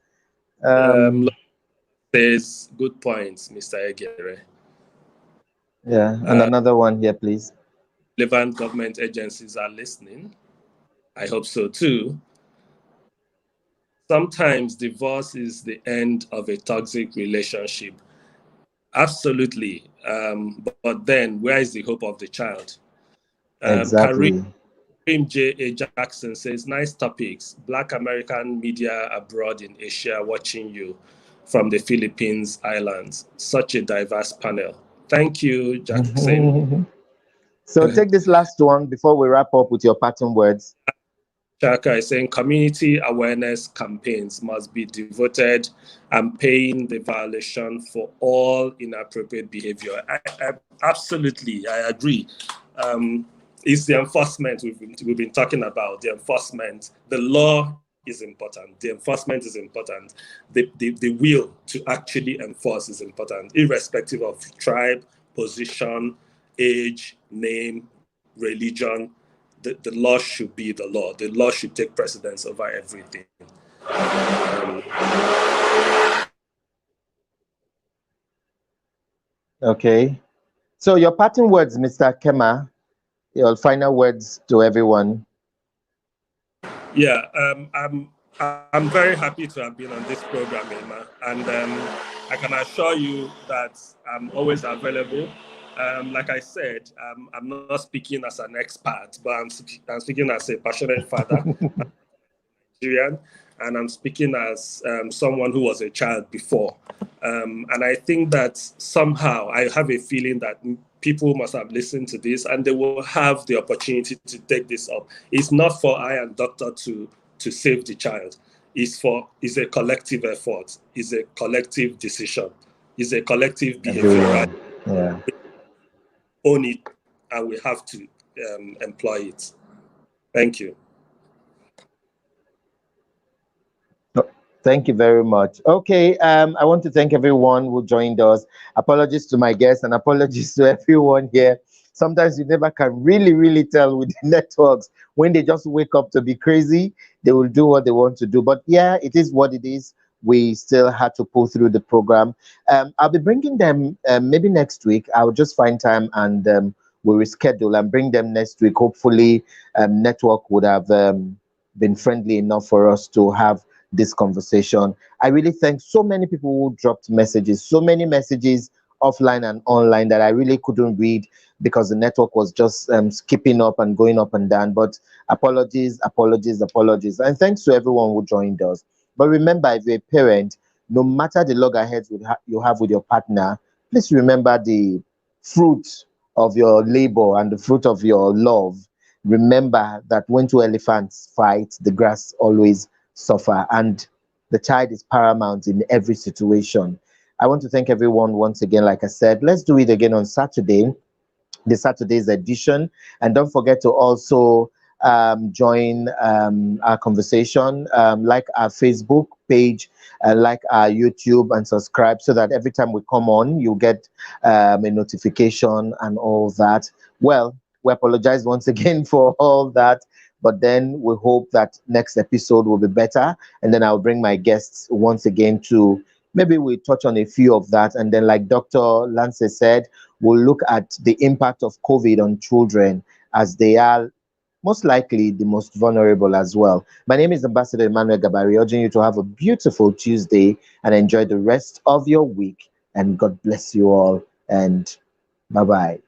There's good points, Mr. Egere. Yeah, and another one here, please. Relevant government agencies are listening. I hope so too. Sometimes divorce is the end of a toxic relationship. Absolutely. But then where is the hope of the child? Exactly. Kareem J. Jackson says, nice topics. Black American media abroad in Asia watching you from the Philippines Islands. Such a diverse panel. Thank you, Jackson. So take this last one before we wrap up with your parting words. Chaka is saying community awareness campaigns must be devoted and paying the violation for all inappropriate behavior. Absolutely, I agree. It's the enforcement we've been talking about. The enforcement, the law is important. The enforcement is important. The will to actually enforce is important, irrespective of tribe, position, age, name, religion. The law should be the law. The law should take precedence over everything. Okay. So your parting words, Mr. Kema, your final words to everyone. Yeah, I'm very happy to have been on this program, Emma, and I can assure you that I'm always available. Like I said, I'm not speaking as an expert, but I'm speaking as a passionate father, Nigerian, and I'm speaking as someone who was a child before. And I think that somehow I have a feeling that people must have listened to this and they will have the opportunity to take this up. It's not for I and Doctor to save the child. It's a collective effort. It's a collective decision. It's a collective behavior. Right? Yeah. Own it, and we have to employ it. Thank you. Thank you very much. Okay, I want to thank everyone who joined us. Apologies to my guests and apologies to everyone here. Sometimes you never can really tell with the networks. When they just wake up to be crazy, they will do what they want to do. But yeah, it is what it is. We still had to pull through the program. I'll be bringing them maybe next week. I'll just find time and we'll reschedule and bring them next week. Hopefully, network would have been friendly enough for us to have this conversation. I really thank so many people who dropped messages, so many messages offline and online that I really couldn't read because the network was just skipping up and going up and down. But apologies. And thanks to everyone who joined us. But remember, if you're a parent, no matter the loggerheads you have with your partner, please remember the fruit of your labor and the fruit of your love. Remember that when two elephants fight, the grass always suffer, and the child is paramount in every situation. I want to thank everyone once again. Like I said, let's do it again on Saturday, the Saturday's edition, and don't forget to also join our conversation, like our Facebook page, like our YouTube, and subscribe so that every time we come on, you get a notification and all that. Well, we apologize once again for all that. But then we hope that next episode will be better. And then I'll bring my guests once again to maybe we touch on a few of that. And then, like Dr. Lahcen said, we'll look at the impact of COVID on children as they are most likely the most vulnerable as well. My name is Ambassador Emmanuel Gabari, urging you to have a beautiful Tuesday and enjoy the rest of your week. And God bless you all. And bye-bye.